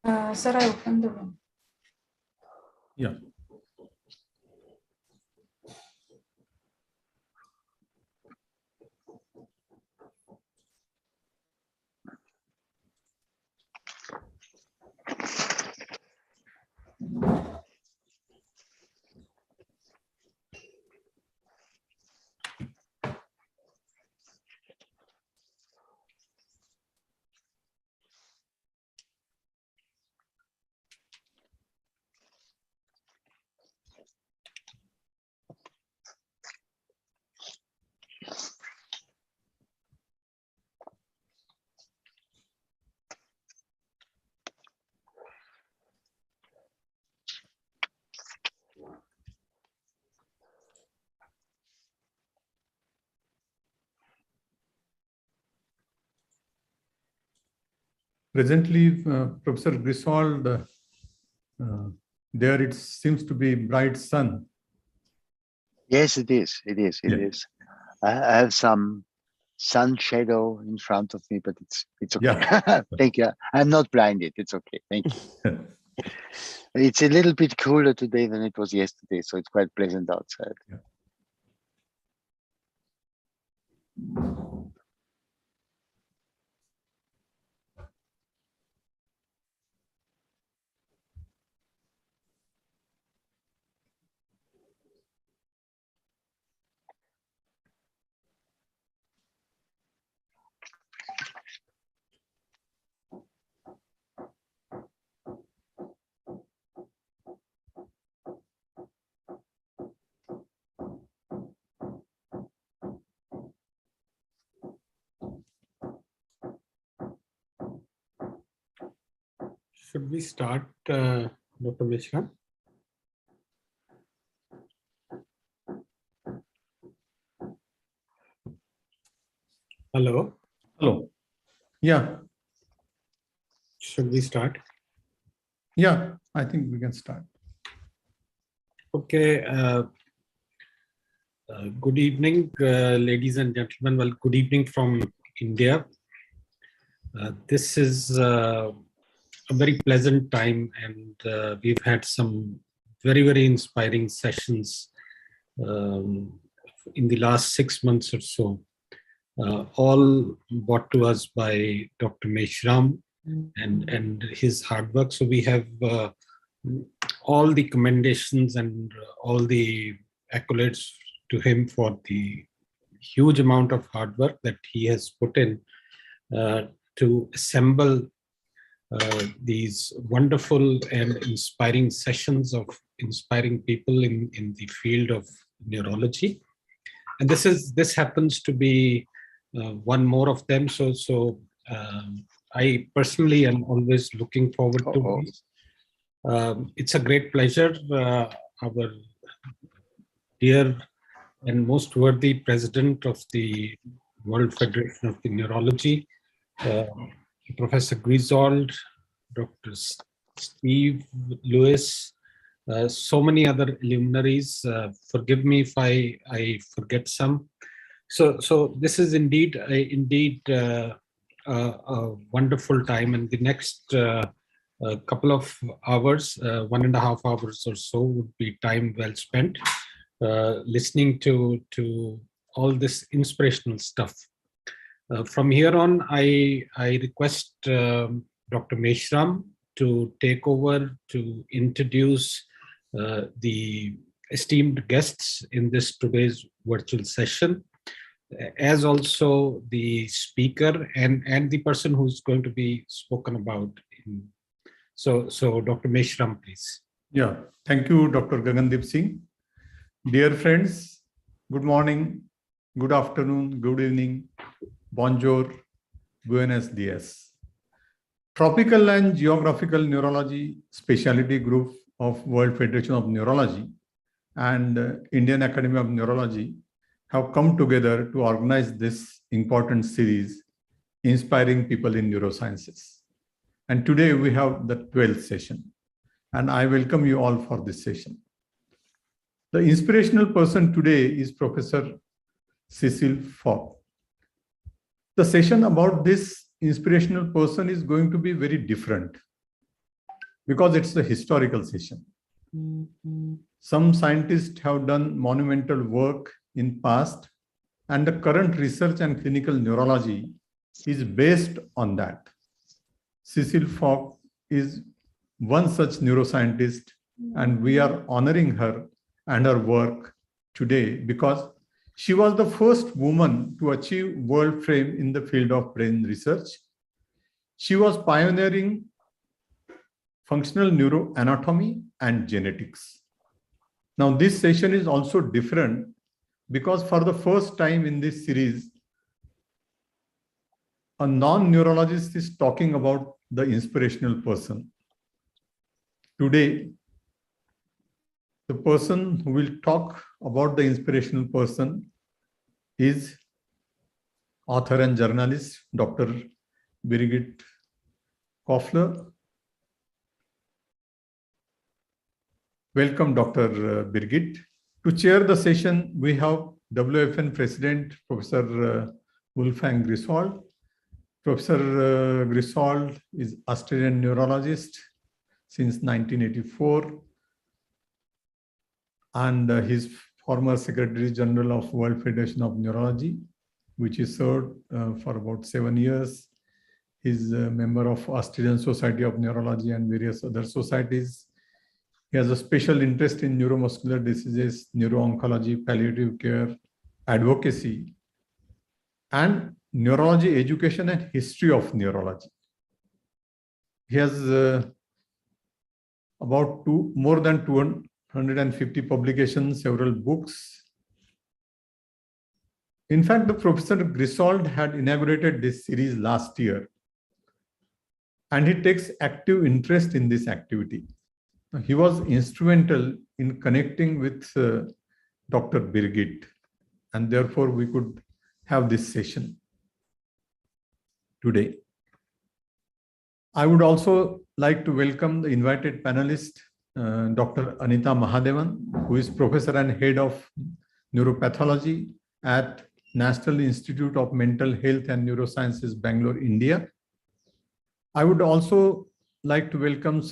Sir, I opened the room. Yeah. Presently, Professor Griswold, there it seems to be bright sun. Yes, it is. It is. It is. I have some sun shadow in front of me, but it's okay. Yeah. Thank you. I'm not blinded. It's okay. Thank you. It's a little bit cooler today than it was yesterday, so it's quite pleasant outside. Yeah. Should we start, Dr. Mishra? Hello. Hello. Yeah. Should we start? Yeah, I think we can start. Okay. Good evening, ladies and gentlemen. Well, good evening from India. This is a very pleasant time, and we've had some very, very inspiring sessions in the last 6 months or so, all brought to us by Dr. Meshram and his hard work. So we have all the commendations and all the accolades to him for the huge amount of hard work that he has put in to assemble these wonderful and inspiring sessions of inspiring people in the field of neurology. And this happens to be one more of them. So I personally am always looking forward to this. It's a great pleasure. Our dear and most worthy president of the World Federation of the Neurology, Professor Griswold, Dr. Steve Lewis, so many other luminaries. Forgive me if I forget some. So this is indeed a wonderful time, and the next couple of hours, 1.5 hours or so, would be time well spent listening to all this inspirational stuff. From here on, I request Dr. Meshram to take over to introduce the esteemed guests in this today's virtual session, as also the speaker and the person who's going to be spoken about. So Dr. Meshram, please. Yeah, thank you, Dr. Gagandeep Singh. Dear friends, good morning, good afternoon, good evening, bonjour, buenos dias. Tropical and Geographical Neurology Specialty Group of World Federation of Neurology and Indian Academy of Neurology have come together to organize this important series, Inspiring People in Neurosciences. And today we have the 12th session, and I welcome you all for this session. The inspirational person today is Professor Cecil Ford. The session about this inspirational person is going to be very different. because it's a historical session. Some scientists have done monumental work in past, and the current research and clinical neurology is based on that. Cecil Fox is one such neuroscientist, and we are honoring her and her work today because she was the first woman to achieve world fame in the field of brain research. She was pioneering functional neuroanatomy and genetics. Now, this session is also different because for the first time in this series, a non-neurologist is talking about the inspirational person. Today, the person who will talk about the inspirational person is author and journalist, Dr. Biggit Kofler. Welcome, Dr. Biggit. To chair the session, we have WFN President, Professor Wolfgang Griswold. Professor Griswold is Australian neurologist since 1984, and he's former Secretary General of World Federation of Neurology, which he served for about 7 years. He's a member of Australian Society of Neurology and various other societies. He has a special interest in neuromuscular diseases, neuro-oncology, palliative care, advocacy, and neurology education and history of neurology. He has about more than 250 publications, several books. In fact, the Professor Griswold had inaugurated this series last year, and he takes active interest in this activity. He was instrumental in connecting with Dr. Biggit, and therefore we could have this session today. I would also like to welcome the invited panelist, Dr. Anita Mahadevan, who is Professor and Head of Neuropathology at National Institute of Mental Health and Neurosciences, Bangalore, India. I would also like to welcome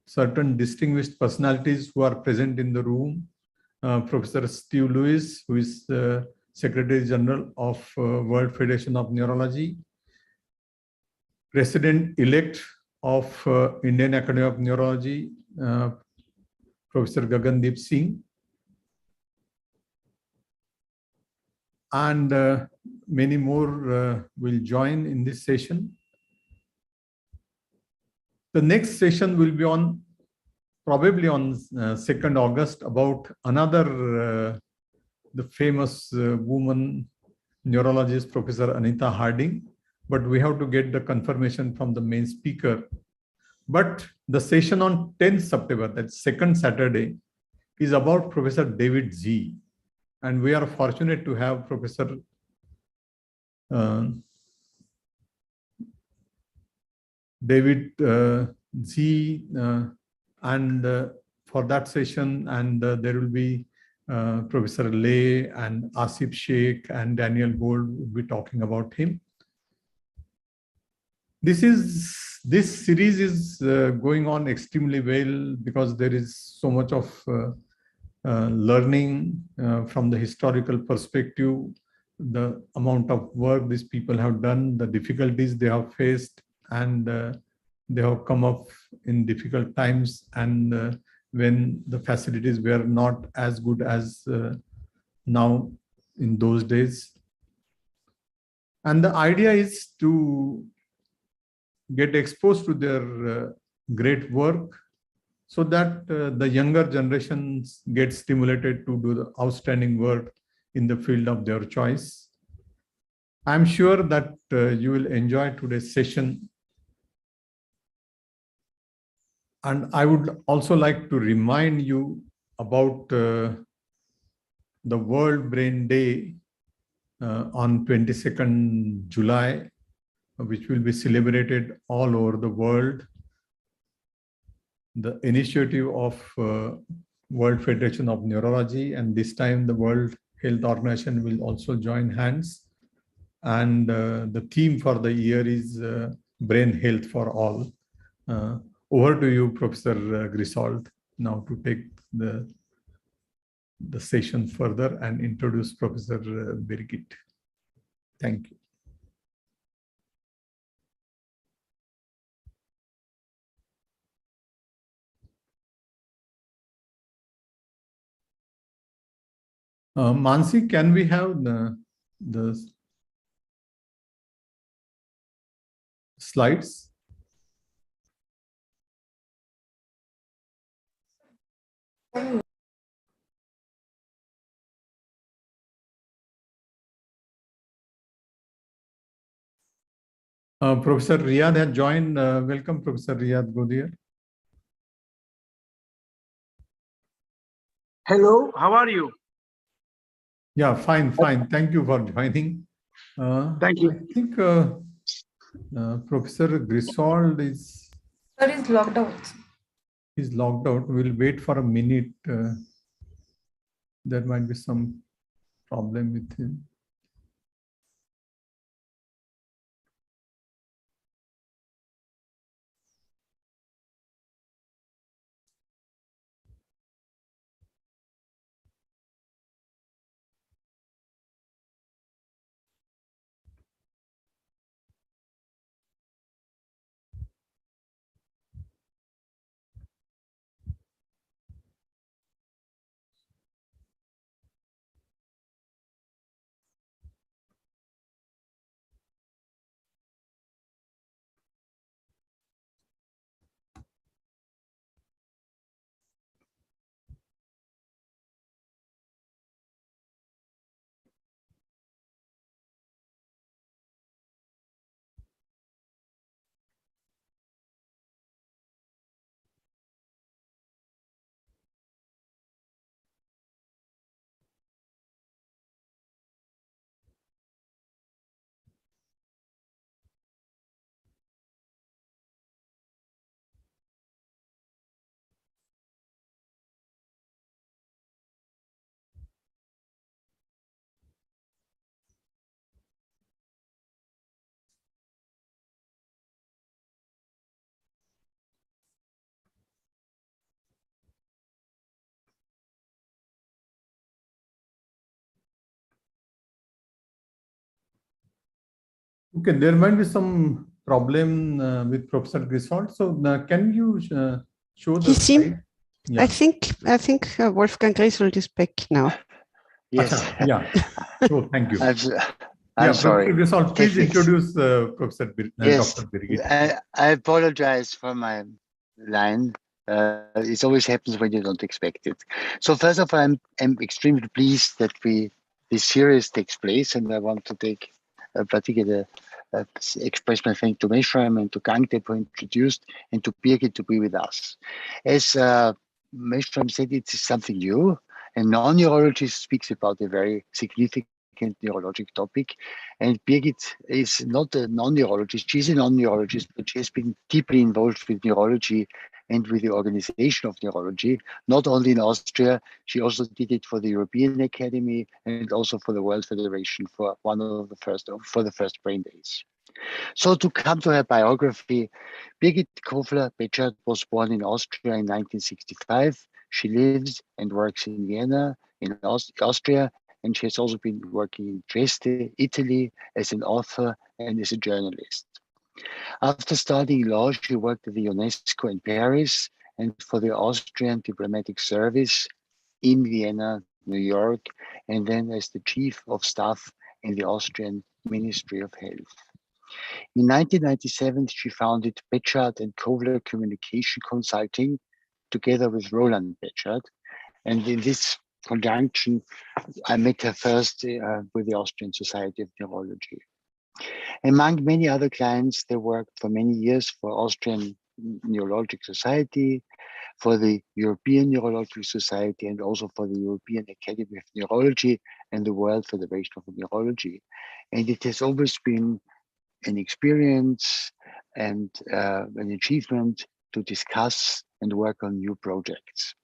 certain distinguished personalities who are present in the room. Professor Steve Lewis, who is Secretary General of World Federation of Neurology, President-elect of Indian Academy of Neurology, Professor Gagandeep Singh, and many more will join in this session. The next session will be on probably on 2nd August about another the famous woman neurologist, Professor Anita Harding, but we have to get the confirmation from the main speaker. But the session on 10th September, that's second Saturday, is about Professor David Z. And we are fortunate to have Professor David Z and for that session, and there will be Professor Lay and Asif Sheikh and Daniel Gold will be talking about him. This series is going on extremely well because there is so much of learning from the historical perspective, the amount of work these people have done, the difficulties they have faced, and they have come up in difficult times and when the facilities were not as good as now in those days. And the idea is to get exposed to their great work so that the younger generations get stimulated to do the outstanding work in the field of their choice. I'm sure that you will enjoy today's session. And I would also like to remind you about the World Brain Day on 22nd July, which will be celebrated all over the world. The initiative of World Federation of Neurology, and this time the World Health Organization will also join hands. And the theme for the year is Brain Health for All. over to you, Professor Griswold, now to take the session further and introduce Professor Biggit. Thank you. Mansi, can we have the slides? Professor Riyad has joined. Welcome, Professor Riyad Godier. Hello, how are you? Yeah, fine. Thank you for joining. Thank you. I think Professor Griswold is... Sir is logged out. He's logged out. We'll wait for a minute. There might be some problem with him. Okay, there might be some problem with Professor Griswold. So can you show the slide? Yeah. I think Wolfgang Griswold is back now. Yes. Yeah. So thank you. I'm sorry. Professor Griswold, please introduce Professor Yes. Dr. Biggit. I apologize for my line. It always happens when you don't expect it. So first of all, I'm extremely pleased that this series takes place, and I want to take a particular express my thanks to Meshram and to Gangtep who introduced, and to Biggit to be with us. As Meshram said, it's something new, and non-neurologist speaks about a very significant neurologic topic. And Biggit is not a non-neurologist. She's a non-neurologist, but she has been deeply involved with neurology and with the organization of neurology, not only in Austria. She also did it for the European Academy and also for the World Federation for the first brain days. So to come to her biography, Biggit Kofler-Betschart was born in Austria in 1965. She lives and works in Vienna, in Austria, and she has also been working in Dresde, Italy, as an author and as a journalist. After studying law, she worked at the UNESCO in Paris and for the Austrian Diplomatic Service in Vienna, New York, and then as the Chief of Staff in the Austrian Ministry of Health. In 1997, she founded Betschart and Kofler Communication Consulting together with Roland Betschart. And in this conjunction, I met her first with the Austrian Society of Neurology. Among many other clients, they worked for many years for Austrian Neurologic Society, for the European Neurological Society, and also for the European Academy of Neurology and the World Federation of Neurology. And it has always been an experience and an achievement to discuss and work on new projects.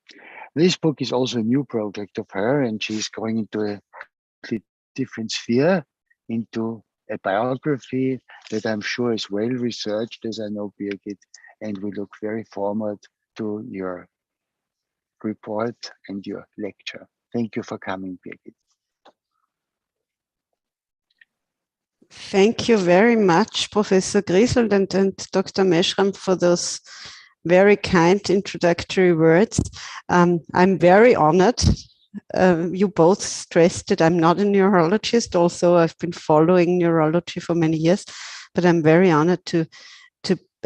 This book is also a new project of her, and she's going into a different sphere, into a biography that I'm sure is well researched, as I know Birgit, and we look very forward to your report and your lecture. Thank you for coming, Birgit. Thank you very much, Professor Griesel and Dr. Meshram, for those very kind introductory words. I'm very honored. You both stressed it. I'm not a neurologist. Also, I've been following neurology for many years, but I'm very honored to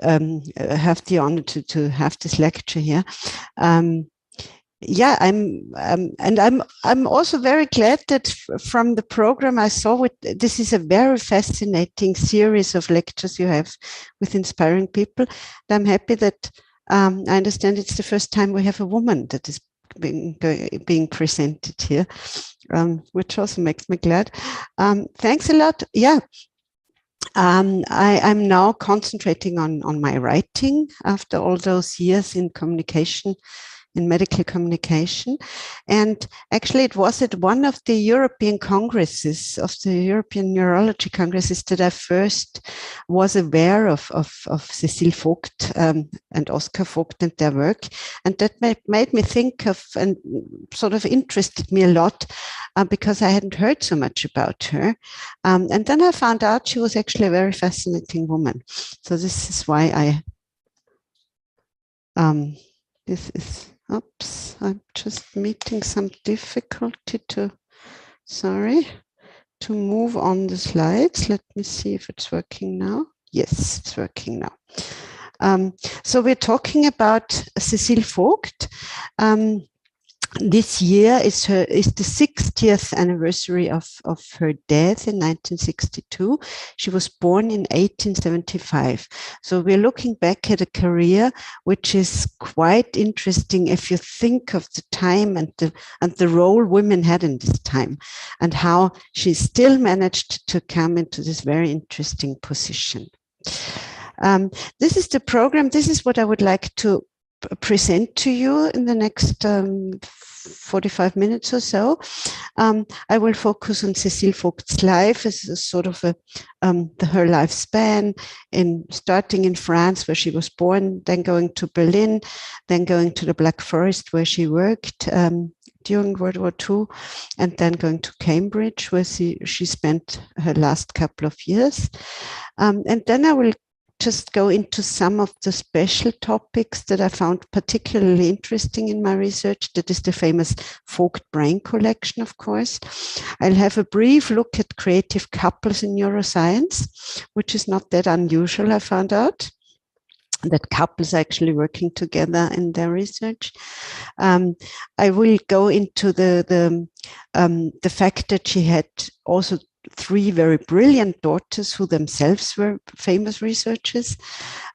have the honor to have this lecture here. Yeah, I'm also very glad that from the program I saw this is a very fascinating series of lectures you have with inspiring people. And I'm happy that I understand it's the first time we have a woman that is being presented here, which also makes me glad. Thanks a lot. Yeah. I'm now concentrating on my writing after all those years in communication, in medical communication. And actually it was at one of the European congresses, of the European Neurology Congresses, that I first was aware of Cecil Foulked and Oskar Vogt and their work. And that made me think of and sort of interested me a lot because I hadn't heard so much about her. And then I found out she was actually a very fascinating woman. So this is why oops, I'm just meeting some difficulty to move on the slides. Let me see if it's working now. Yes, it's working now. So we're talking about Cecil Foulked. This year is the 60th anniversary of her death in 1962. She was born in 1875. So we're looking back at a career which is quite interesting if you think of the time and the role women had in this time, and how she still managed to come into this very interesting position. This is the program. This is what I would like to present to you in the next 45 minutes or so. I will focus on Cecil Faulked's life as a sort of her lifespan, starting in France, where she was born, then going to Berlin, then going to the Black Forest, where she worked during World War II, and then going to Cambridge, where she spent her last couple of years. And then I will just go into some of the special topics that I found particularly interesting in my research. That is the famous Foulked brain collection, of course. I'll have a brief look at creative couples in neuroscience, which is not that unusual, I found out, that couples are actually working together in their research. I will go into the fact that she had also 3 very brilliant daughters who themselves were famous researchers.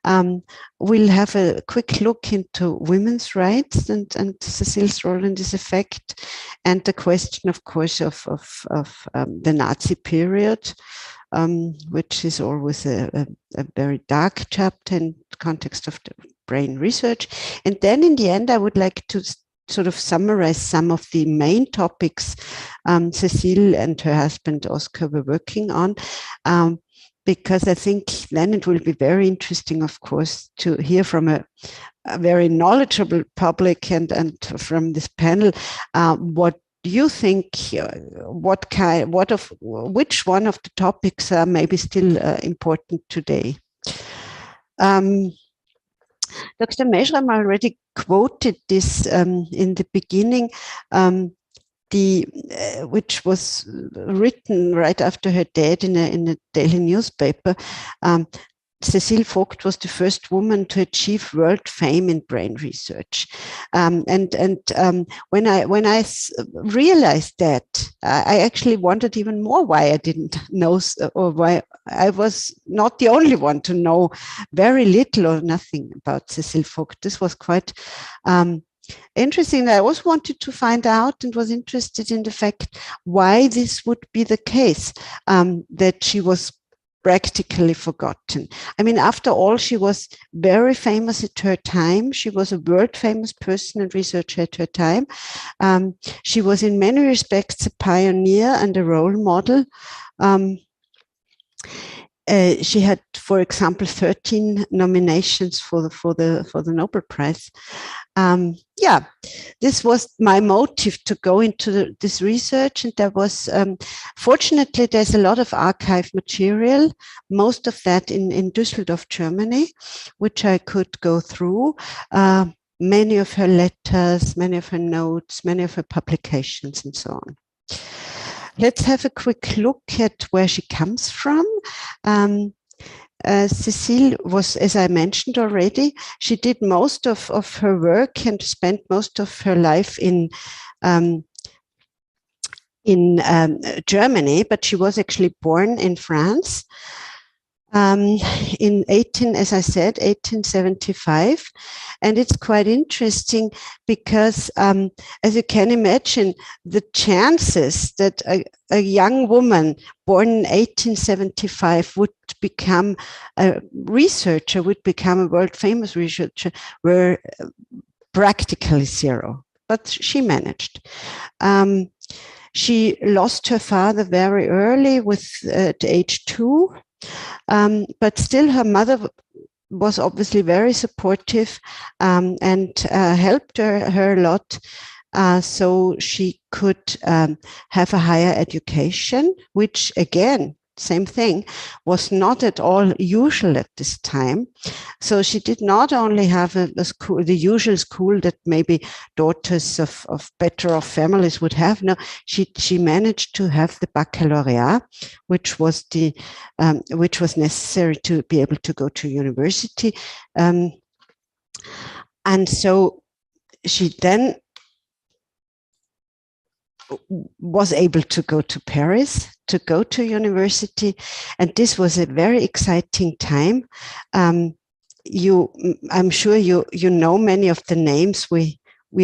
We'll have a quick look into women's rights and Cecil's role in this effect, and the question, of course, of the Nazi period, which is always a very dark chapter in the context of the brain research. And then in the end, I would like to sort of summarize some of the main topics Cecil and her husband Oskar were working on, because I think then it will be very interesting, of course, to hear from a very knowledgeable public and from this panel what do you think, which one of the topics are maybe still important today. Dr. Meshram already quoted this in the beginning, which was written right after her death in a daily newspaper. Cecil Foulked was the first woman to achieve world fame in brain research. When I realized that, I actually wondered even more why I didn't know, or why I was not the only one to know very little or nothing about Cecil Foulked. This was quite interesting. I also wanted to find out and was interested in the fact why this would be the case, that she was practically forgotten. I mean, after all, she was very famous at her time. She was a world famous person and researcher at her time. She was in many respects a pioneer and a role model. she had, for example, 13 nominations for the Nobel Prize. Yeah, this was my motive to go into this research, and there was, fortunately, there's a lot of archive material, most of that in Düsseldorf, Germany, which I could go through. Many of her letters, many of her notes, many of her publications, and so on. Let's have a quick look at where she comes from. Cecile was, as I mentioned already, she did most of her work and spent most of her life in Germany, but she was actually born in France in 1875. And it's quite interesting because, as you can imagine, the chances that a young woman born in 1875 would become a researcher, would become a world famous researcher, were practically zero. But she managed. She lost her father very early, at age 2. But still her mother was obviously very supportive and helped her a lot, so she could have a higher education, which again, same thing, was not at all usual at this time. So she did not only have a school, the usual school that maybe daughters of better off families would have. No, she managed to have the baccalaureate, which was necessary to be able to go to university, and so she then was able to go to Paris, to go to university, and this was a very exciting time. I'm sure you know many of the names we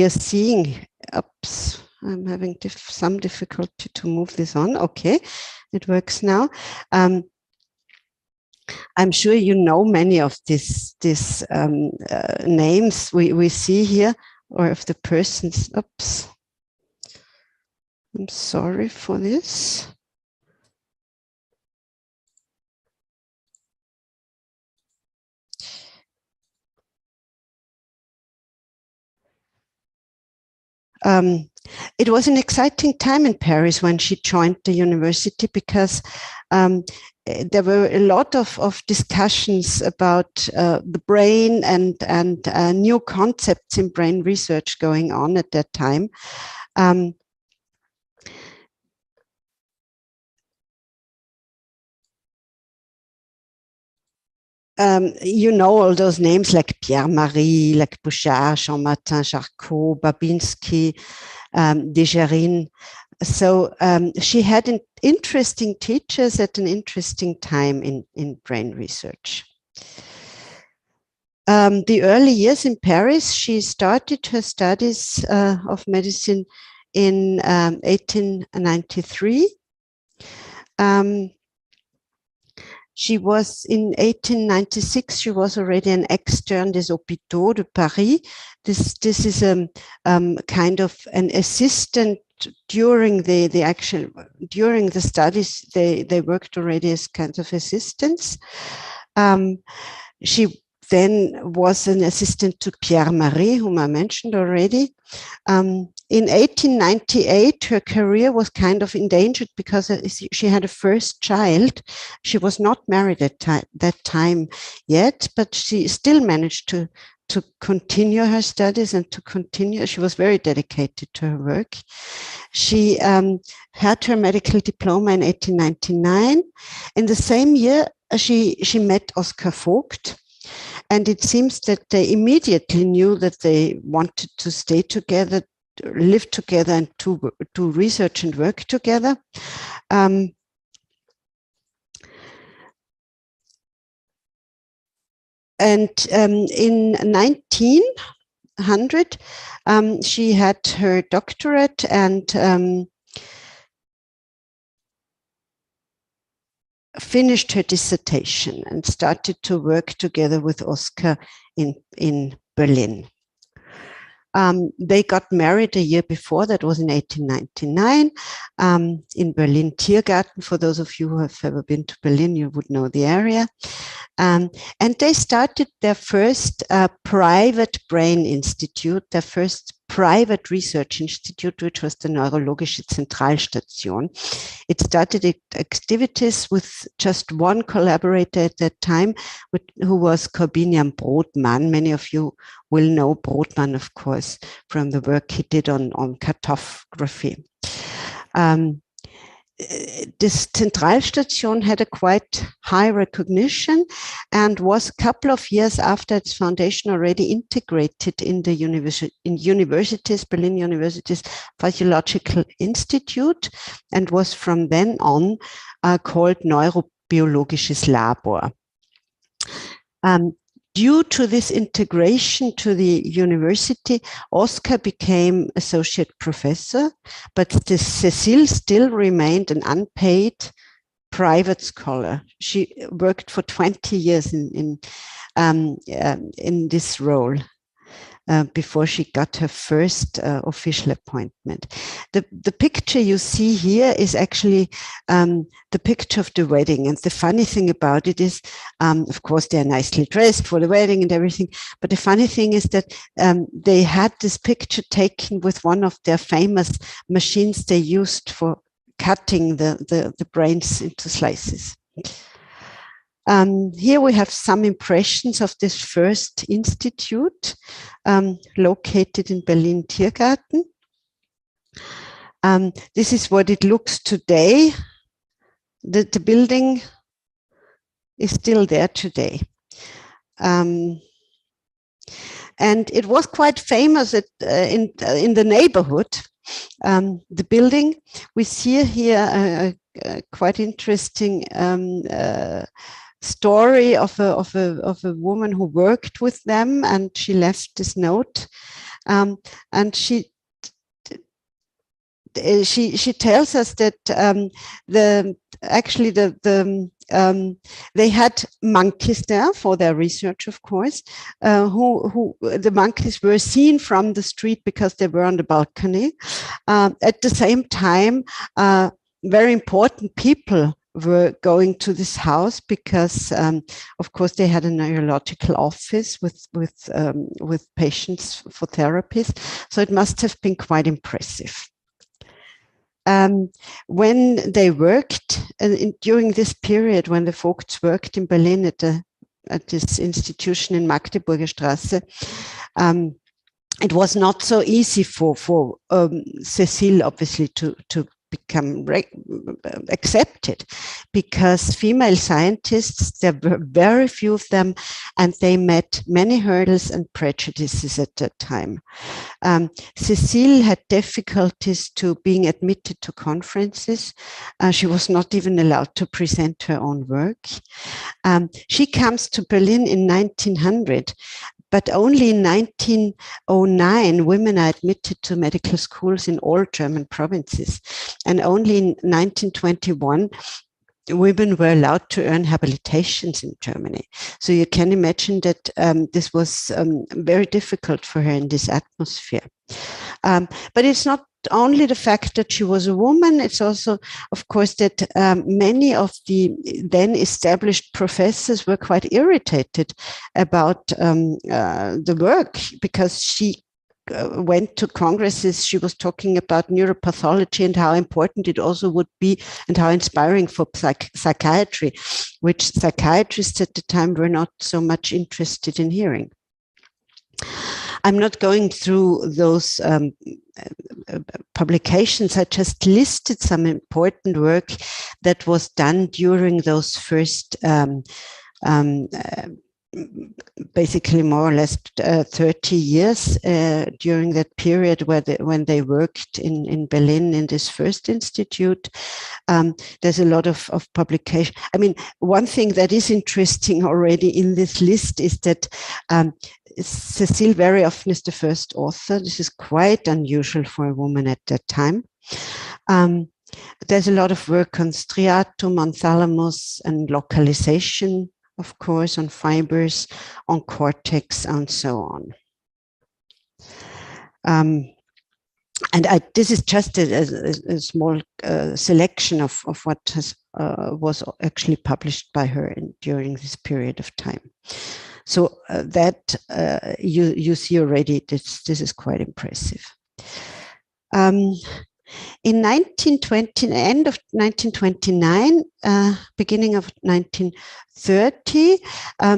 are seeing. Oops, I'm having some difficulty to move this on. Okay, it works now. I'm sure you know many of these names we see here, or of the persons. Oops. I'm sorry for this. It was an exciting time in Paris when she joined the university, because there were a lot of discussions about the brain and new concepts in brain research going on at that time. You know all those names like Pierre-Marie, like Bouchard, Jean-Martin Charcot, Babinski, Desjardins. So she had interesting teachers at an interesting time in brain research. The early years in Paris, she started her studies of medicine in 1893. She was in 1896. She was already an externe des hôpitaux de Paris. This is a kind of an assistant during the studies. They worked already as kind of assistants. She then was an assistant to Pierre-Marie, whom I mentioned already. In 1898, her career was kind of endangered because she had a first child. She was not married at that time yet, but she still managed to continue her studies and to continue. She was very dedicated to her work. She had her medical diploma in 1899. In the same year, she met Cecil Faulked. And it seems that they immediately knew that they wanted to stay together, live together, and to research and work together. And in 1900, she had her doctorate and finished her dissertation and started to work together with Oscar in Berlin. They got married a year before, that was in 1899, in Berlin Tiergarten. For those of you who have ever been to Berlin, you would know the area. And they started their first private brain institute, their first private research institute, which was the Neurologische Zentralstation. It started its activities with just one collaborator at that time, who was Corbinian Brodmann. Many of you will know Brodmann, of course, from the work he did on cartography. This Zentralstation had a quite high recognition and was a couple of years after its foundation already integrated in the universities, Berlin University's Physiological Institute, and was from then on called Neurobiologisches Labor. Due to this integration to the university, Oskar became associate professor, but Cecile still remained an unpaid private scholar. She worked for 20 years in this role before she got her first official appointment. The picture you see here is actually the picture of the wedding. And the funny thing about it is, of course, they're nicely dressed for the wedding and everything. But the funny thing is that they had this picture taken with one of their famous machines they used for cutting the brains into slices. Here we have some impressions of this first institute located in Berlin Tiergarten. This is what it looks today. The building is still there today. And it was quite famous in the neighborhood. The building, we see here a quite interesting story of a woman who worked with them, and she left this note, and she tells us that they had monkeys there for their research, of course, who the monkeys were seen from the street because they were on the balcony. At the same time, very important people were going to this house because, of course, they had a neurological office with patients for therapies. So it must have been quite impressive. When they worked during this period, when the Vogts worked in Berlin at this institution in Magdeburger Straße, it was not so easy for Cecile, obviously, to become accepted, because female scientists, there were very few of them, and they met many hurdles and prejudices at that time. Cecile had difficulties to being admitted to conferences. She was not even allowed to present her own work. She comes to Berlin in 1900, but only in 1909, women are admitted to medical schools in all German provinces. And only in 1921, women were allowed to earn habilitations in Germany. So you can imagine that this was very difficult for her in this atmosphere. But it's not only the fact that she was a woman, it's also, of course, that many of the then established professors were quite irritated about the work, because she went to congresses. She was talking about neuropathology and how important it also would be, and how inspiring for psychiatry, which psychiatrists at the time were not so much interested in hearing. I'm not going through those publications. I just listed some important work that was done during those first basically more or less 30 years during that period when they worked in Berlin in this first institute. There's a lot of publication. I mean, one thing that is interesting already in this list is that Cecile very often is the first author. This is quite unusual for a woman at that time. There's a lot of work on striatum, on thalamus and localization, of course, on fibers, on cortex, and so on. And this is just a small selection of what was actually published by her during this period of time. So that you see already, this is quite impressive. In 1920, end of 1929, beginning of 1930,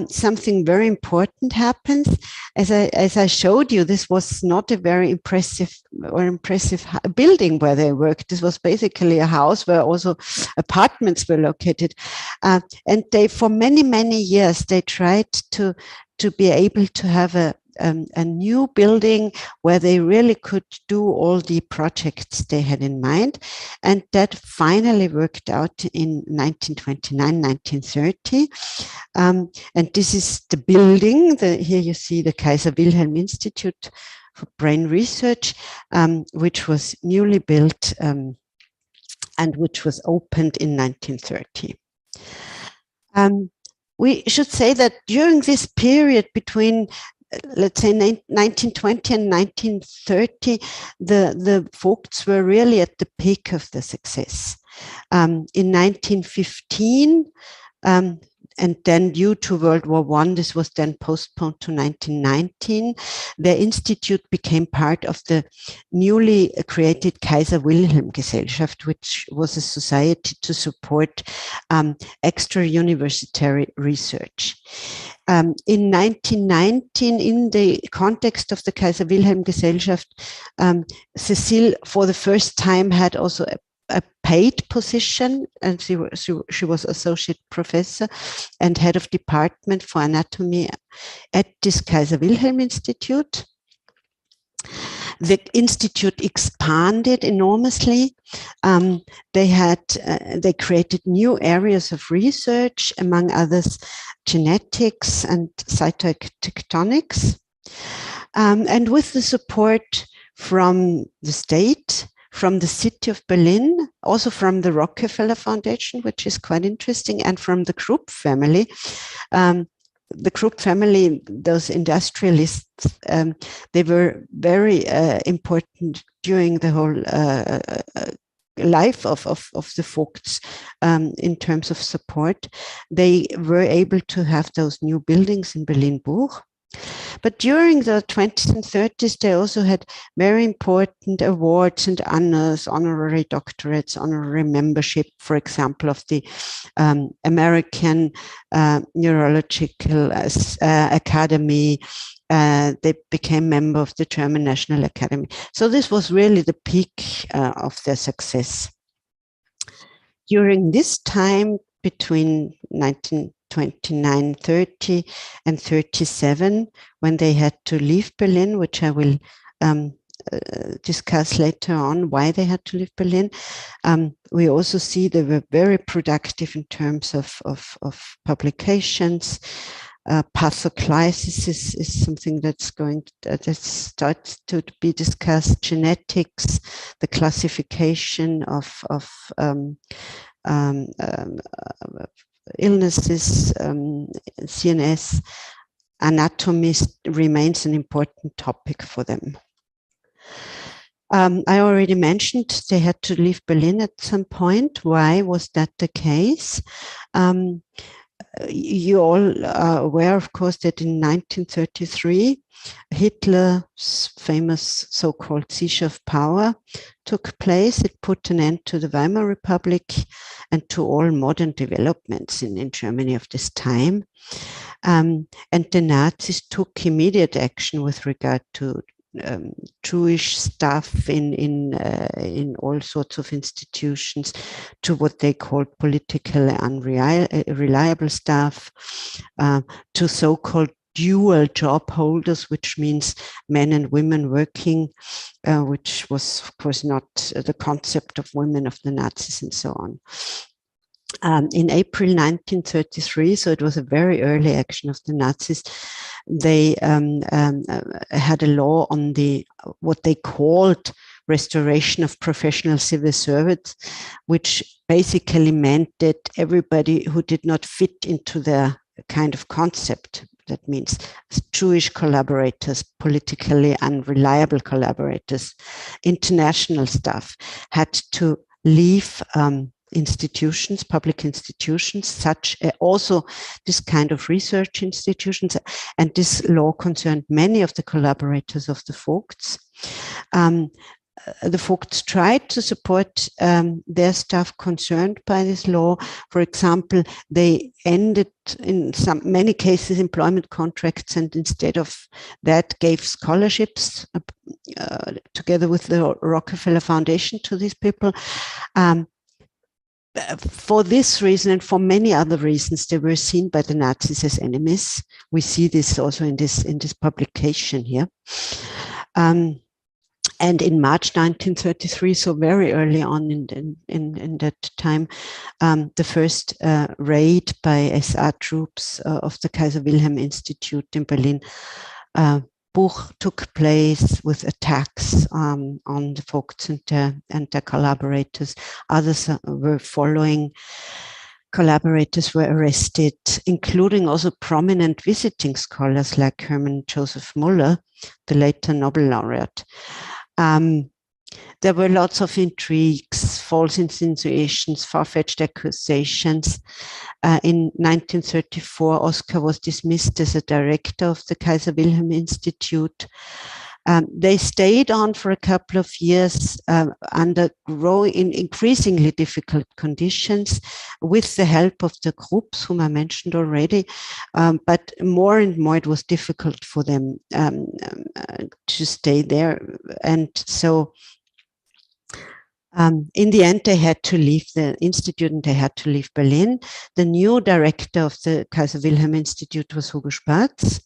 something very important happens. As I showed you, this was not a very impressive building where they worked. This was basically a house where also apartments were located, and they, for many, many years, they tried to be able to have a new building where they really could do all the projects they had in mind. And that finally worked out in 1929, 1930. And this is the building. Here you see the Kaiser Wilhelm Institute for Brain Research, which was newly built and which was opened in 1930. We should say that during this period between, let's say, 1920 and 1930, the Faulkeds were really at the peak of the success. In 1915, and then due to World War I, this was then postponed to 1919, their institute became part of the newly created Kaiser Wilhelm Gesellschaft, which was a society to support extra-universitary research. In 1919, in the context of the Kaiser Wilhelm Gesellschaft, Cecil, for the first time, had also a paid position, and she was associate professor and head of department for anatomy at this Kaiser Wilhelm Institute. The institute expanded enormously. They created new areas of research, among others, genetics and cytotectonics. And with the support from the state, from the city of Berlin, also from the Rockefeller Foundation, which is quite interesting, and from the Krupp family. The Krupp family, those industrialists, they were very important during the whole life of the Faulkeds in terms of support. They were able to have those new buildings in Berlin-Buch. But during the 20s and 30s, they also had very important awards and honors, honorary doctorates, honorary membership, for example, of the American Neurological Academy. They became member of the German National Academy. So this was really the peak of their success. During this time, between 1929, 30 and 37, when they had to leave Berlin, which I will discuss later on why they had to leave Berlin. We also see they were very productive in terms of publications. Pathogenesis is something that starts to be discussed. Genetics, the classification of illnesses, CNS, anatomy remains an important topic for them. I already mentioned they had to leave Berlin at some point. Why was that the case? You all are aware, of course, that in 1933, Hitler's famous so-called seizure of power took place. It put an end to the Weimar Republic and to all modern developments in Germany of this time. And the Nazis took immediate action with regard to Jewish stuff in all sorts of institutions, to what they called politically unreliable stuff, to so-called dual job holders, which means men and women working, which was, of course, not the concept of women of the Nazis, and so on. In April 1933, so it was a very early action of the Nazis, they had a law on what they called restoration of professional civil service, which basically meant that everybody who did not fit into their kind of concept, that means Jewish collaborators, politically unreliable collaborators, international staff, had to leave institutions, public institutions, such also this kind of research institutions. And this law concerned many of the collaborators of the Foulkes. The Foulkes tried to support their staff concerned by this law. For example, they ended in many cases employment contracts, and instead of that gave scholarships together with the Rockefeller Foundation to these people. For this reason and for many other reasons, they were seen by the Nazis as enemies. We see this also in this publication here. And in March 1933, so very early on in that time, the first raid by SA troops of the Kaiser Wilhelm Institute in Berlin took place with attacks on the Foulkes and their collaborators. Others were following. Collaborators were arrested, including also prominent visiting scholars like Hermann Joseph Müller, the later Nobel laureate. There were lots of intrigues, false insinuations, far-fetched accusations. In 1934, Oskar was dismissed as a director of the Kaiser Wilhelm Institute. They stayed on for a couple of years under increasingly difficult conditions with the help of the groups whom I mentioned already, but more and more it was difficult for them to stay there. And so in the end, they had to leave the institute and they had to leave Berlin. The new director of the Kaiser Wilhelm Institute was Hugo Spatz.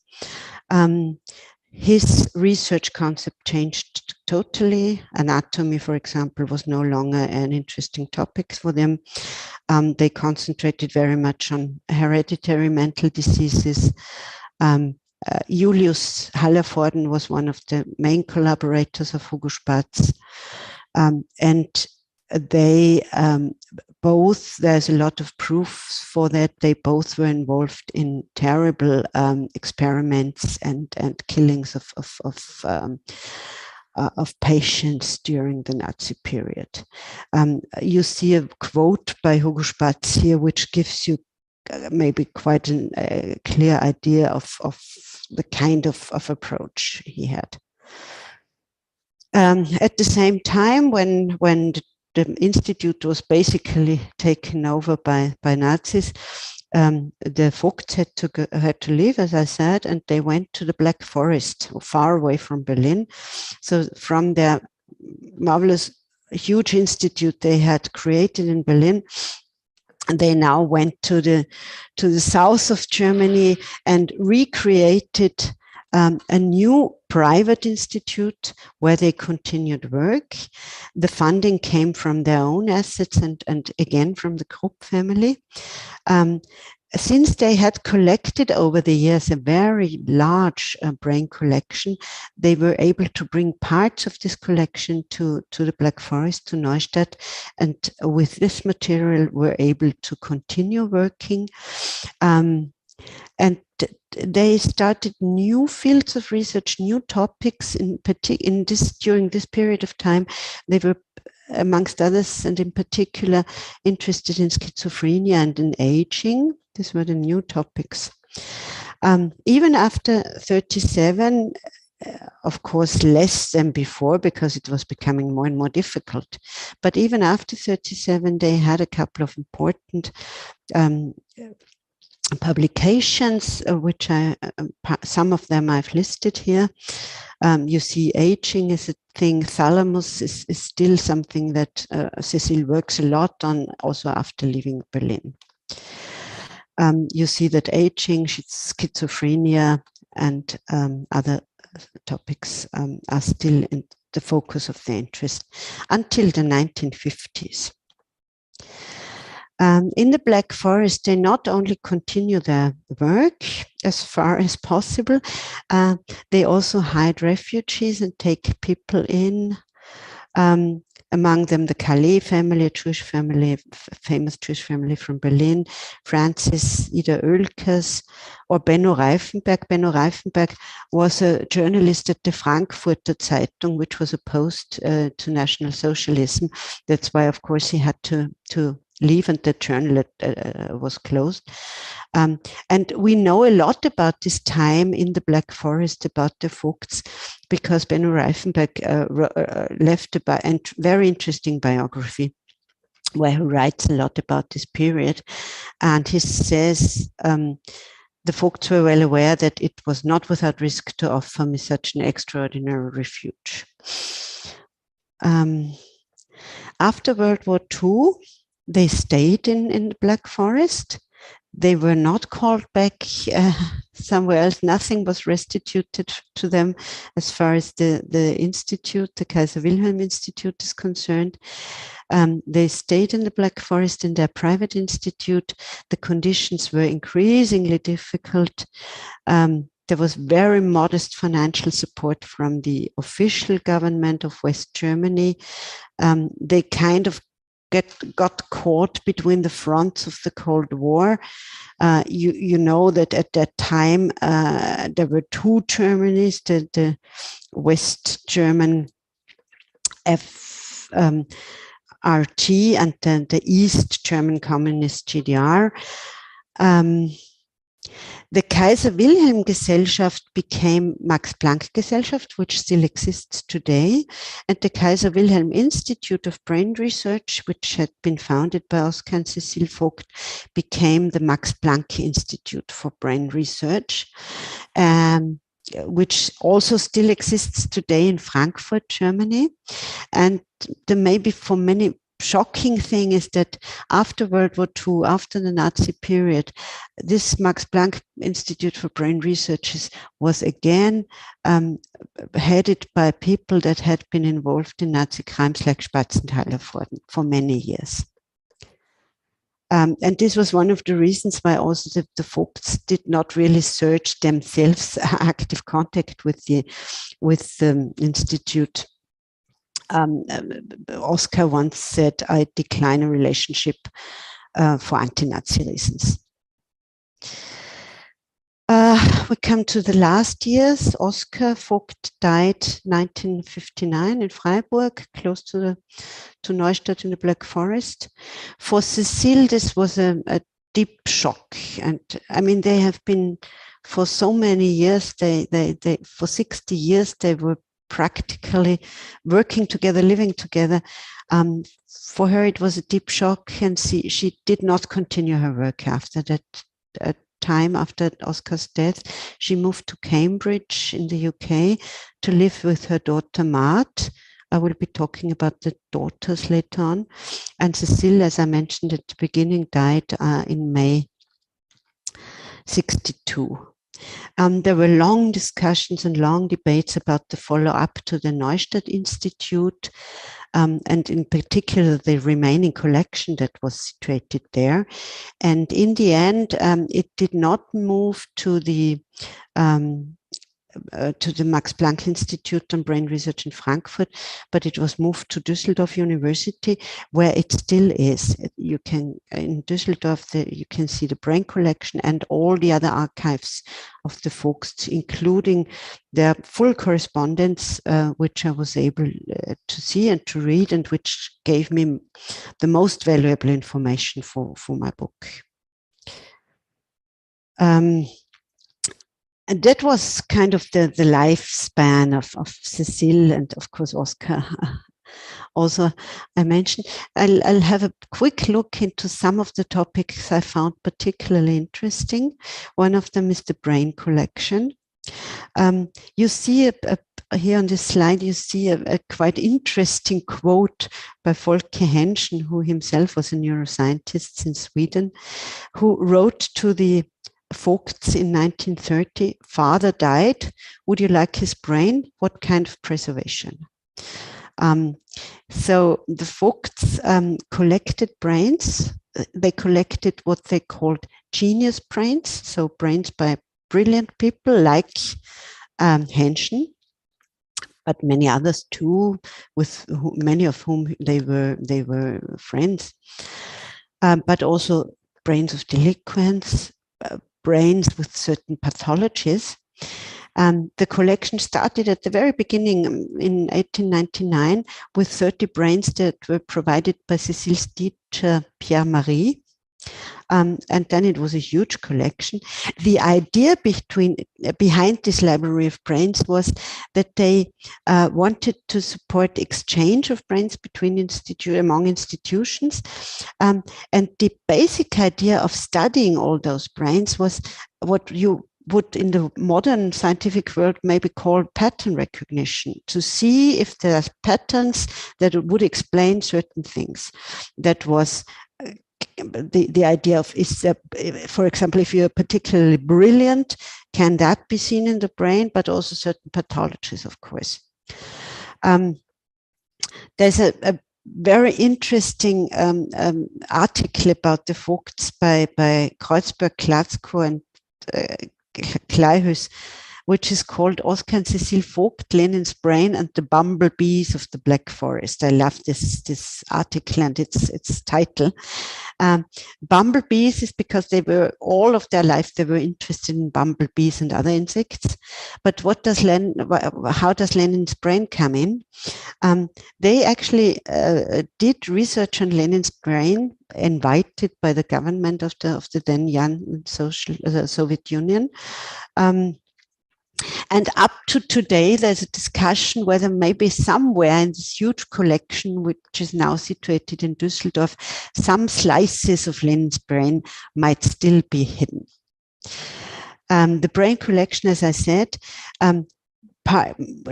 His research concept changed totally. Anatomy, for example, was no longer an interesting topic for them. They concentrated very much on hereditary mental diseases. Yulius Haliforden was one of the main collaborators of Hugo Spatz. And they both, there's a lot of proof for that, they both were involved in terrible experiments and killings of patients during the Nazi period. You see a quote by Hugo Spatz here, which gives you maybe quite a clear idea of the kind of approach he had. At the same time, when the institute was basically taken over by Nazis, the Foulkes had to leave, as I said, and they went to the Black Forest, far away from Berlin. So from their marvelous, huge institute they had created in Berlin, they now went to the south of Germany and recreated a new private institute where they continued work. The funding came from their own assets and again from the Krupp family. Since they had collected over the years a very large brain collection, they were able to bring parts of this collection to the Black Forest, to Neustadt, and with this material were able to continue working. And they started new fields of research, new topics during this period of time. They were, amongst others, and in particular, interested in schizophrenia and in aging. These were the new topics. Even after 1937, of course, less than before because it was becoming more and more difficult. But even after 1937, they had a couple of important publications, which some of them I've listed here. You see aging is a thing. Thalamus is still something that Cecil works a lot on, also after leaving Berlin. You see that aging, schizophrenia, and other topics are still in the focus of their interest until the 1950s. In the Black Forest, they not only continue their work as far as possible, they also hide refugees and take people in. Among them, the Calais family, a Jewish family, famous Jewish family from Berlin, Francis Ida Oelkers, or Benno Reifenberg. Benno Reifenberg was a journalist at the Frankfurter Zeitung, which was opposed to National Socialism. That's why, of course, he had to leave, and the journal was closed. And we know a lot about this time in the Black Forest, about the Faulkeds, because Benno Reifenberg left a very interesting biography where he writes a lot about this period. And he says, the Faulkeds were well aware that it was not without risk to offer me such an extraordinary refuge. After World War II, they stayed in the Black Forest. They were not called back somewhere else. Nothing was restituted to them as far as the institute, the Kaiser Wilhelm Institute, is concerned. They stayed in the Black Forest in their private institute. The conditions were increasingly difficult. There was very modest financial support from the official government of West Germany. They kind of got caught between the fronts of the Cold War. You know that at that time there were two Germanys, the West German RT and then the East German Communist GDR. The Kaiser Wilhelm Gesellschaft became Max Planck Gesellschaft, which still exists today, and the Kaiser Wilhelm Institute of Brain Research, which had been founded by Oskar and Cecil Foulked, became the Max Planck Institute for Brain Research, which also still exists today in Frankfurt, Germany. And the maybe for many shocking thing is that after World War II, after the Nazi period, this Max Planck Institute for Brain Research was again headed by people that had been involved in Nazi crimes like Spatzenthal for many years. And this was one of the reasons why also the Faulkeds did not really search themselves active contact with the institute. Oskar once said, I decline a relationship for anti-Nazi reasons. We come to the last years. Oskar Foulked died 1959 in Freiburg, close to Neustadt in the Black Forest. For Cecil, this was a deep shock. And I mean, they have been for so many years, for 60 years, they were practically working together, living together. For her, it was a deep shock, and she did not continue her work after that time. After Oskar's death, she moved to Cambridge in the UK to live with her daughter Mart. I will be talking about the daughters later on. And Cecil, as I mentioned at the beginning, died in May 1962. There were long discussions and long debates about the follow-up to the Neustadt Institute, and in particular the remaining collection that was situated there. And in the end, it did not move to the Max Planck Institute on Brain Research in Frankfurt, but it was moved to Düsseldorf University, where it still is. You can, in Düsseldorf, you can see the brain collection and all the other archives of the Faulkeds, including their full correspondence, which I was able to see and to read, and which gave me the most valuable information for my book. And that was kind of the lifespan of Cecil, and of course Oskar also I mentioned. I'll have a quick look into some of the topics I found particularly interesting. One of them is the brain collection. You see here on this slide, you see a quite interesting quote by Folke Henschen, who himself was a neuroscientist in Sweden, who wrote to the Faulkeds in 1930, father died, would you like his brain? What kind of preservation? So the Faulkeds collected brains. They collected what they called genius brains, so brains by brilliant people like Henschen. but many others too, with many of whom they were friends. But also brains of delinquents, brains with certain pathologies. The collection started at the very beginning in 1899 with 30 brains that were provided by Cecile's teacher, Pierre-Marie. And then it was a huge collection. The idea behind this library of brains was that they wanted to support exchange of brains between among institutions. And the basic idea of studying all those brains was what you would in the modern scientific world maybe call pattern recognition, to see if there are patterns that would explain certain things. That was the idea of, is there, for example, if you're particularly brilliant, can that be seen in the brain, but also certain pathologies, of course. There's a very interesting article about the Faulkeds by Kreuzberg, Klatzko, and Kleihus, which is called Oscar and Cecil Foulked, Lenin's Brain and the Bumblebees of the Black Forest. I love this article and its title. Bumblebees is because they were, all of their life, they were interested in bumblebees and other insects. But what does how does Lenin's brain come in? They actually did research on Lenin's brain, invited by the government of the then young Soviet Union. And up to today, there's a discussion whether maybe somewhere in this huge collection, which is now situated in Düsseldorf, some slices of Lenin's brain might still be hidden. The brain collection, as I said,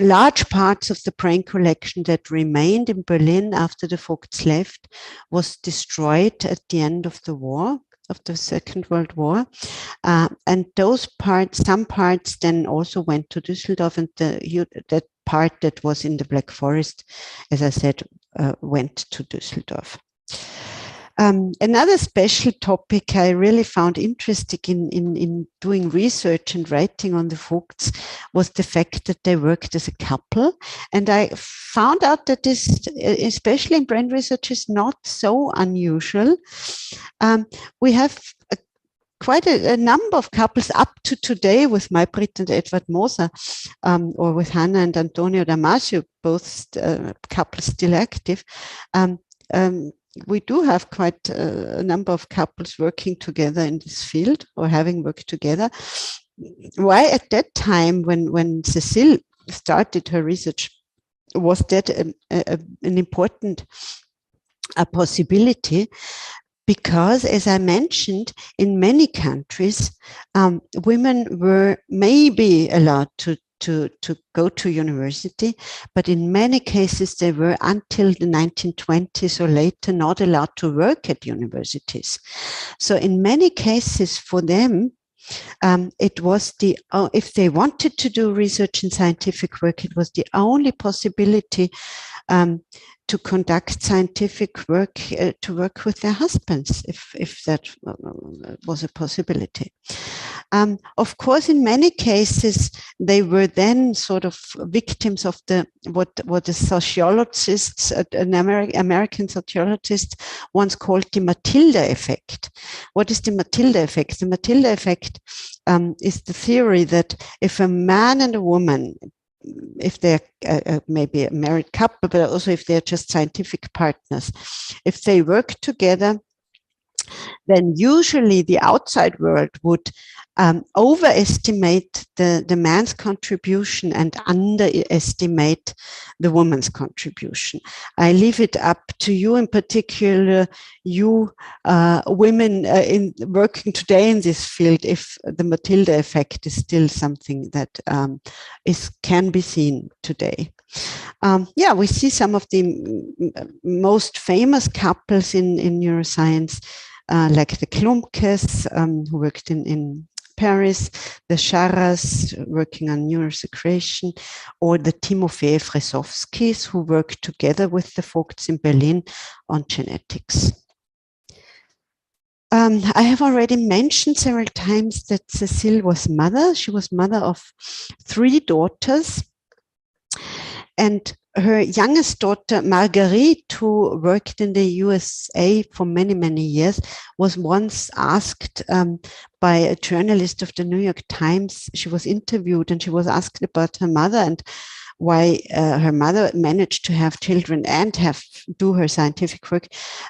large parts of the brain collection that remained in Berlin after the Faulkeds left was destroyed at the end of the war, of the Second World War. And those parts, some parts then also went to Düsseldorf, and that part that was in the Black Forest, as I said, went to Düsseldorf. Another special topic I really found interesting in doing research and writing on the Faulkeds was the fact that they worked as a couple. And I found out that this, especially in brain research, is not so unusual. We have quite a number of couples up to today with Maybrit and Edward Moser, or with Hannah and Antonio Damasio, both couples still active. We do have quite a number of couples working together in this field, or having worked together. Why at that time, when Cecile started her research, was that an important possibility? Because, as I mentioned, in many countries, women were maybe allowed to go to university, but in many cases they were, until the 1920s or later, not allowed to work at universities. So in many cases for them, it was if they wanted to do research in scientific work, it was the only possibility to conduct scientific work, to work with their husbands, if that was a possibility. Of course, in many cases, they were then sort of victims of what the sociologists, an American sociologist once called the Matilda Effect. What is the Matilda Effect? The Matilda Effect is the theory that if a man and a woman, if they're maybe a married couple, but also if they're just scientific partners, if they work together, then usually the outside world would overestimate the man's contribution and underestimate the woman's contribution. I leave it up to you, in particular, you women in working today in this field, if the Matilda Effect is still something that can be seen today. Yeah, we see some of the most famous couples in neuroscience, like the Klumpkes, who worked in Paris, the Charras working on neurosecretion, or the Timofejew-Fresowskis, who worked together with the Faulkeds in Berlin on genetics. I have already mentioned several times that Cecile was mother. She was mother of 3 daughters. And her youngest daughter, Margarite, who worked in the USA for many, many years, was once asked by a journalist of the New York Times. She was interviewed and she was asked about her mother and why her mother managed to have children and do her scientific work.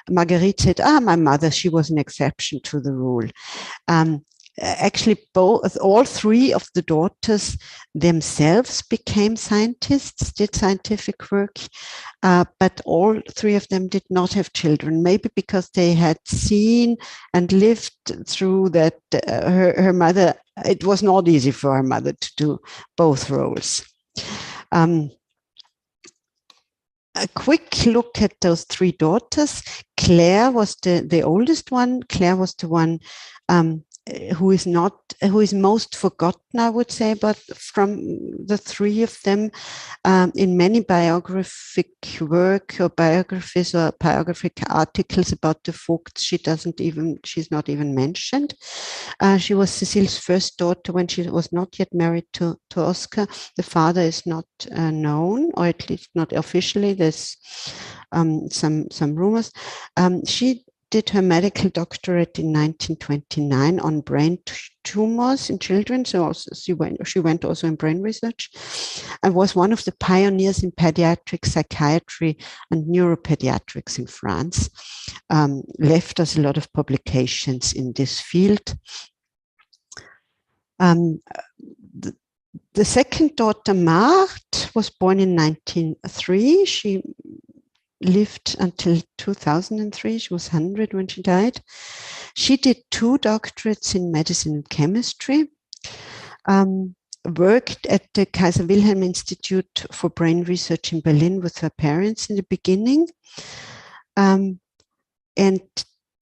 Margarite said, my mother, she was an exception to the rule. Actually, all three of the daughters themselves became scientists, did scientific work, but all three of them did not have children, maybe because they had seen and lived through that her mother, it was not easy for her mother to do both roles. A quick look at those three daughters. Claire was the oldest one. Claire was the one who is most forgotten, I would say, but from the three of them, in many biographic work or biographies or biographic articles about the Foulked, she's not even mentioned. She was Cecil's first daughter when she was not yet married to Oscar. The father is not known, or at least not officially. There's some rumors. She did her medical doctorate in 1929 on brain tumors in children. So also she went also in brain research, and was one of the pioneers in pediatric psychiatry and neuropediatrics in France. Left us a lot of publications in this field. The second daughter, Marthe, was born in 1903. She lived until 2003. She was 100 when she died. She did 2 doctorates in medicine and chemistry, worked at the Kaiser Wilhelm Institute for Brain Research in Berlin with her parents in the beginning, and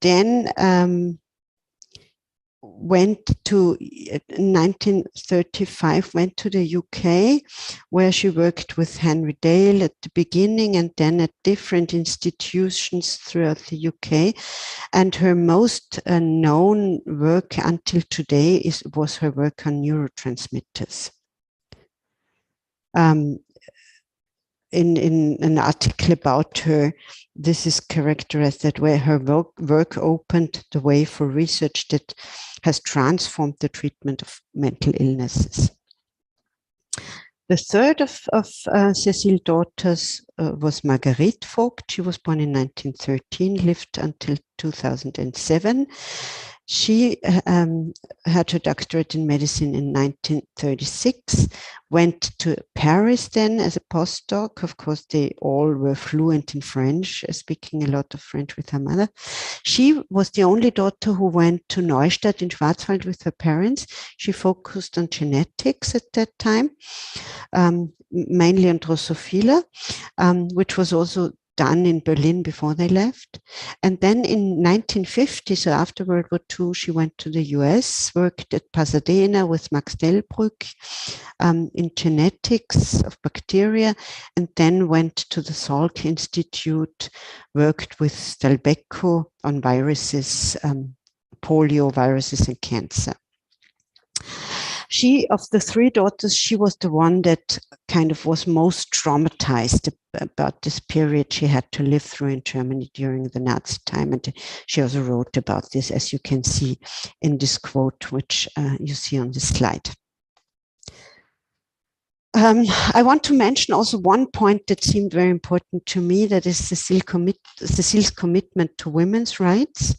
then went to 1935, went to the UK, where she worked with Henry Dale at the beginning and then at different institutions throughout the UK. And her most known work until today was her work on neurotransmitters. In an article about her, this is characterized that way. Her work opened the way for research that has transformed the treatment of mental illnesses. The third of Cecil's daughters was Margarite Folk. She was born in 1913, lived until 2007. She had her doctorate in medicine in 1936, went to Paris then as a postdoc. Of course, they all were fluent in French, speaking a lot of French with her mother. She was the only daughter who went to Neustadt in Schwarzwald with her parents. She focused on genetics at that time, mainly on Drosophila, which was also done in Berlin before they left. And then in 1950, so after World War II, she went to the US, worked at Pasadena with Max Delbrück in genetics of bacteria, and then went to the Salk Institute, worked with Stalbecco on viruses, polio viruses and cancer. She, of the 3 daughters, she was the one that kind of was most traumatized about this period she had to live through in Germany during the Nazi time. And she also wrote about this, as you can see in this quote, which you see on the slide. I want to mention also one point that seemed very important to me, that is Cecil's commitment to women's rights.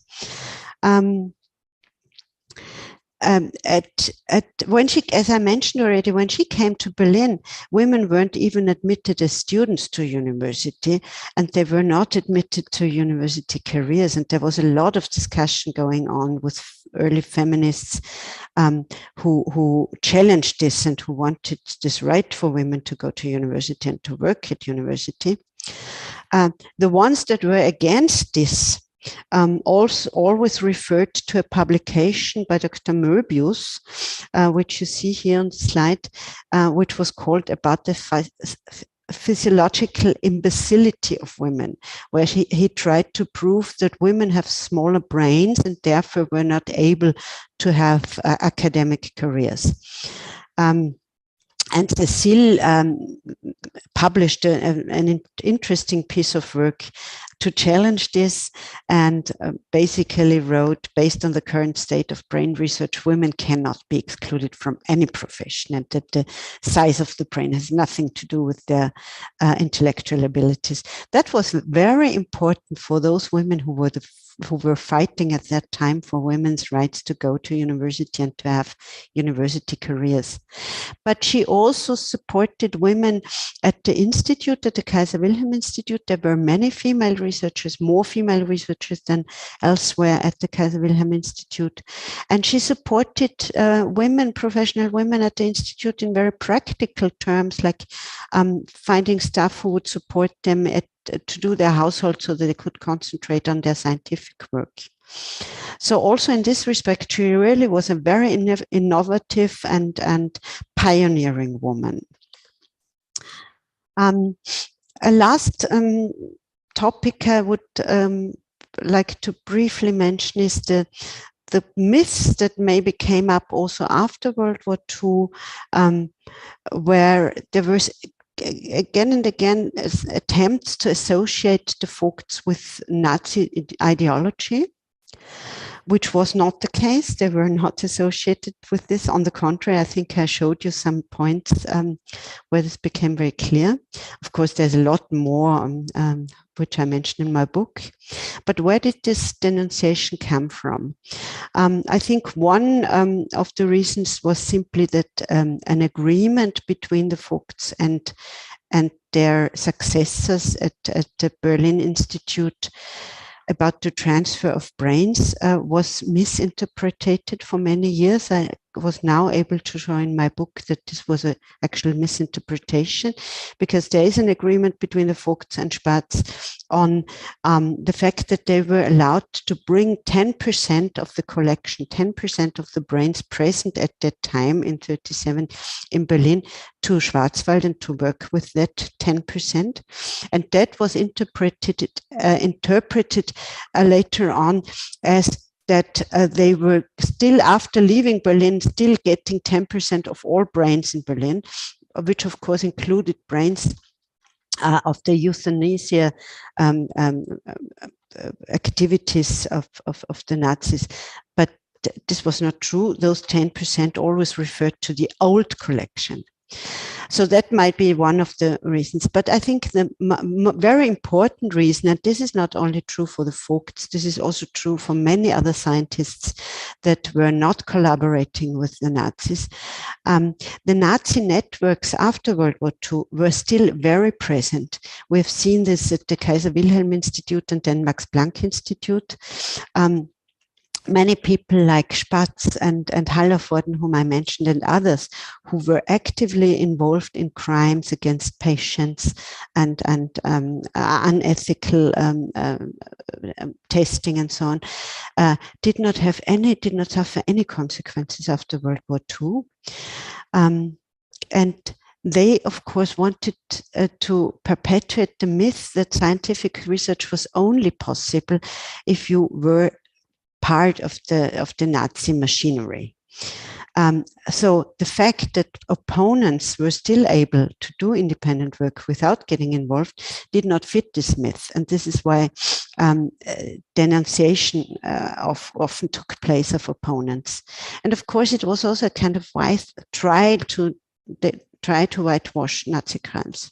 When she, as I mentioned already, when she came to Berlin, women weren't even admitted as students to university, and they were not admitted to university careers. And there was a lot of discussion going on with early feminists who challenged this and who wanted this right for women to go to university and to work at university. The ones that were against this also always referred to a publication by Dr. Möbius, which you see here on the slide, which was called About the Physiological Imbecility of Women, where he tried to prove that women have smaller brains and therefore were not able to have academic careers. And Cecil published an interesting piece of work to challenge this, and basically wrote, based on the current state of brain research, women cannot be excluded from any profession, and that the size of the brain has nothing to do with their intellectual abilities. That was very important for those women who were fighting at that time for women's rights to go to university and to have university careers. But she also supported women at the institute, at the Kaiser Wilhelm Institute. There were many female researchers, more female researchers than elsewhere at the Kaiser Wilhelm Institute. And she supported women, professional women at the institute in very practical terms, like finding staff who would support them to do their household so that they could concentrate on their scientific work. So also in this respect, she really was a very innovative and pioneering woman. A last topic I would like to briefly mention is the myths that maybe came up also after World War II, where there was again and again attempts to associate the Faulkeds with Nazi ideology, which was not the case. They were not associated with this. On the contrary, I think I showed you some points where this became very clear. Of course, there's a lot more which I mentioned in my book. But where did this denunciation come from? I think one of the reasons was simply that an agreement between the Faulkeds and their successors at the Berlin Institute about the transfer of brains was misinterpreted for many years. I was now able to show in my book that this was an actual misinterpretation, because there is an agreement between the Faulkeds and Spatz on the fact that they were allowed to bring 10% of the collection, 10% of the brains present at that time in 1937 in Berlin to Schwarzwald and to work with that 10%. And that was interpreted later on as that they were still, after leaving Berlin, still getting 10% of all brains in Berlin, which of course included brains of the euthanasia activities of the Nazis. But this was not true. Those 10% always referred to the old collection. So that might be one of the reasons. But I think the very important reason, and this is not only true for the Faulkeds, this is also true for many other scientists that were not collaborating with the Nazis. The Nazi networks after World War II were still very present. We've seen this at the Kaiser Wilhelm Institute and then Max Planck Institute. Many people like Spatz and Haliforden, whom I mentioned, and others who were actively involved in crimes against patients and unethical testing and so on, did not suffer any consequences after World War II. And they, of course, wanted to perpetuate the myth that scientific research was only possible if you were part of the Nazi machinery. So the fact that opponents were still able to do independent work without getting involved did not fit this myth. And this is why denunciation often took place of opponents. And of course, it was also a kind of try to whitewash Nazi crimes.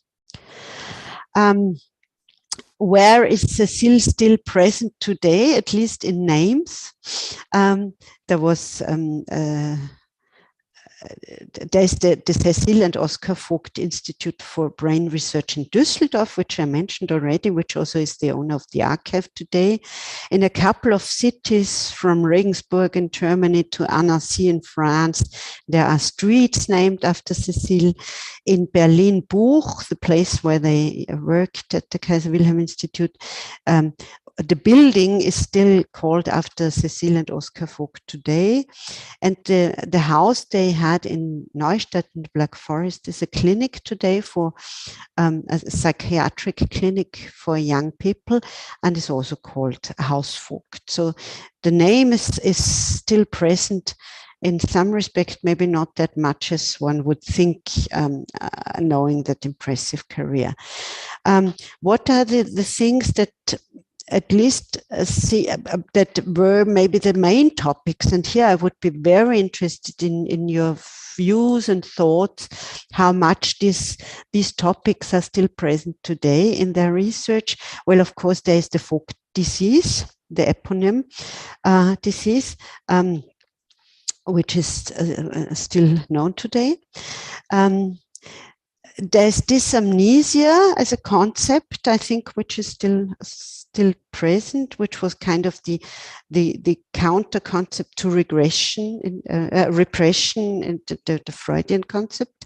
Where is Cecil still present today, at least in names? There was there's the Cecil and Oskar Vogt Institute for Brain Research in Düsseldorf, which I mentioned already, which also is the owner of the archive today. In a couple of cities, from Regensburg in Germany to Annecy in France, there are streets named after Cecil. In Berlin, Buch, the place where they worked at the Kaiser Wilhelm Institute, the building is still called after Cecil and Oskar Vogt today. And the house they had in Neustadt in the Black Forest is a clinic today for a psychiatric clinic for young people, and is also called Haus Vogt. So the name is still present in some respect, maybe not that much as one would think, knowing that impressive career. What are the things that at least that were maybe the main topics? And here I would be very interested in your views and thoughts, how much these topics are still present today in their research. Well, of course, there is the Folk disease, the eponym disease, which is still known today. There's dysamnesia as a concept, I think, which is still present, which was kind of the counter concept to regression, repression, and the Freudian concept.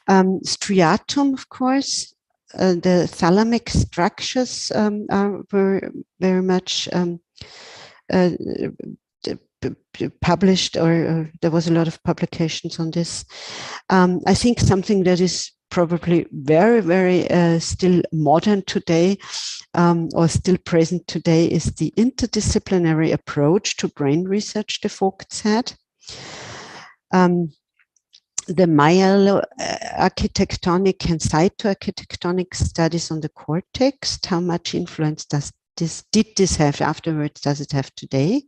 Striatum, of course, the thalamic structures were very much published, or there was a lot of publications on this. I think something that is probably very, very still modern today, or still present today, is the interdisciplinary approach to brain research the Faulkeds had. The myo-architectonic and cytoarchitectonic studies on the cortex, how much influence did this have afterwards, does it have today?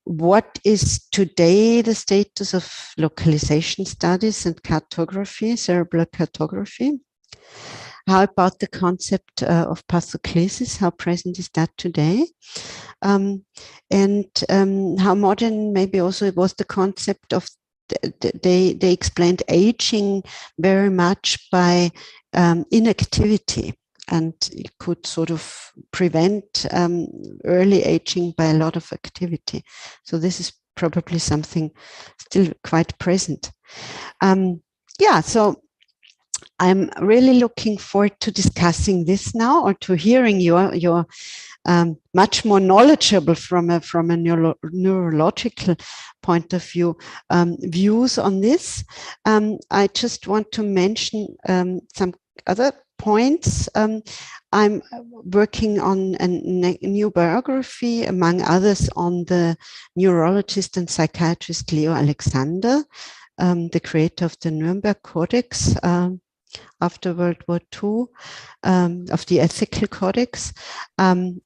What is today the status of localization studies and cartography, cerebral cartography? How about the concept of pathogenesis? How present is that today? And how modern maybe also it was the concept of, they explained aging very much by inactivity. And it could sort of prevent early aging by a lot of activity. So this is probably something still quite present. Yeah, so I'm really looking forward to discussing this now, or to hearing your much more knowledgeable from a neurological point of view views on this. I just want to mention some other points. I'm working on a new biography, among others, on the neurologist and psychiatrist Leo Alexander, the creator of the Nuremberg Codex after World War II, of the Ethical Codex.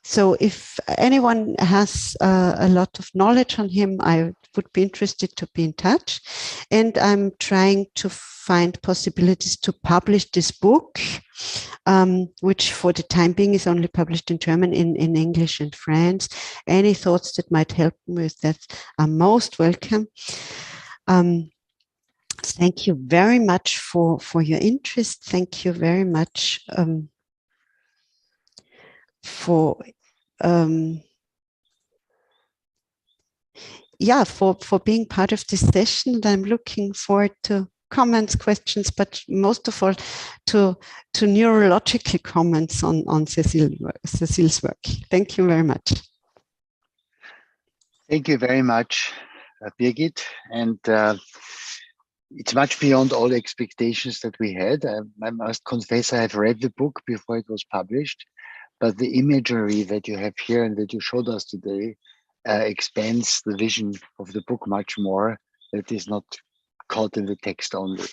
So if anyone has a lot of knowledge on him, I would be interested to be in touch. And I'm trying to find possibilities to publish this book, which for the time being is only published in German, in English and French. Any thoughts that might help me with that are most welcome. Thank you very much for your interest. Thank you very much for being part of this session. And I'm looking forward to comments, questions, but most of all to neurological comments on Cecil's work. Thank you very much. Thank you very much, Biggit. And it's much beyond all expectations that we had. I must confess I have read the book before it was published, but the imagery that you have here and that you showed us today expands the vision of the book much more. That is not caught in the text only.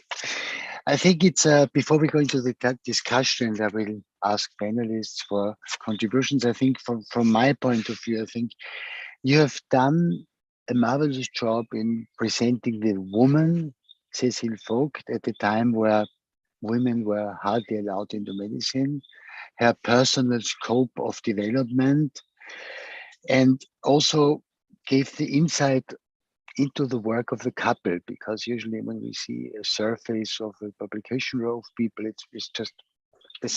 I think it's, before we go into the discussion, I will ask panelists for contributions. I think from my point of view, I think you have done a marvelous job in presenting the woman, Cecil Foulked, at a time where women were hardly allowed into medicine, her personal scope of development, and also gave the insight into the work of the couple, because usually when we see a surface of a publication row of people, it's just a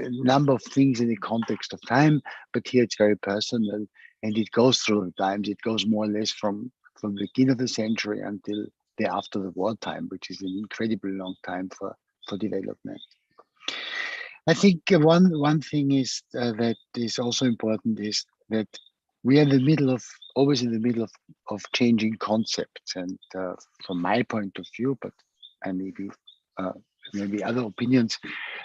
number of things in the context of time, but here it's very personal and it goes through the times. It goes more or less from the beginning of the century until the after the war time, which is an incredibly long time for development. I think one thing is that is also important is that we are always in the middle of changing concepts. And from my point of view, but I maybe other opinions,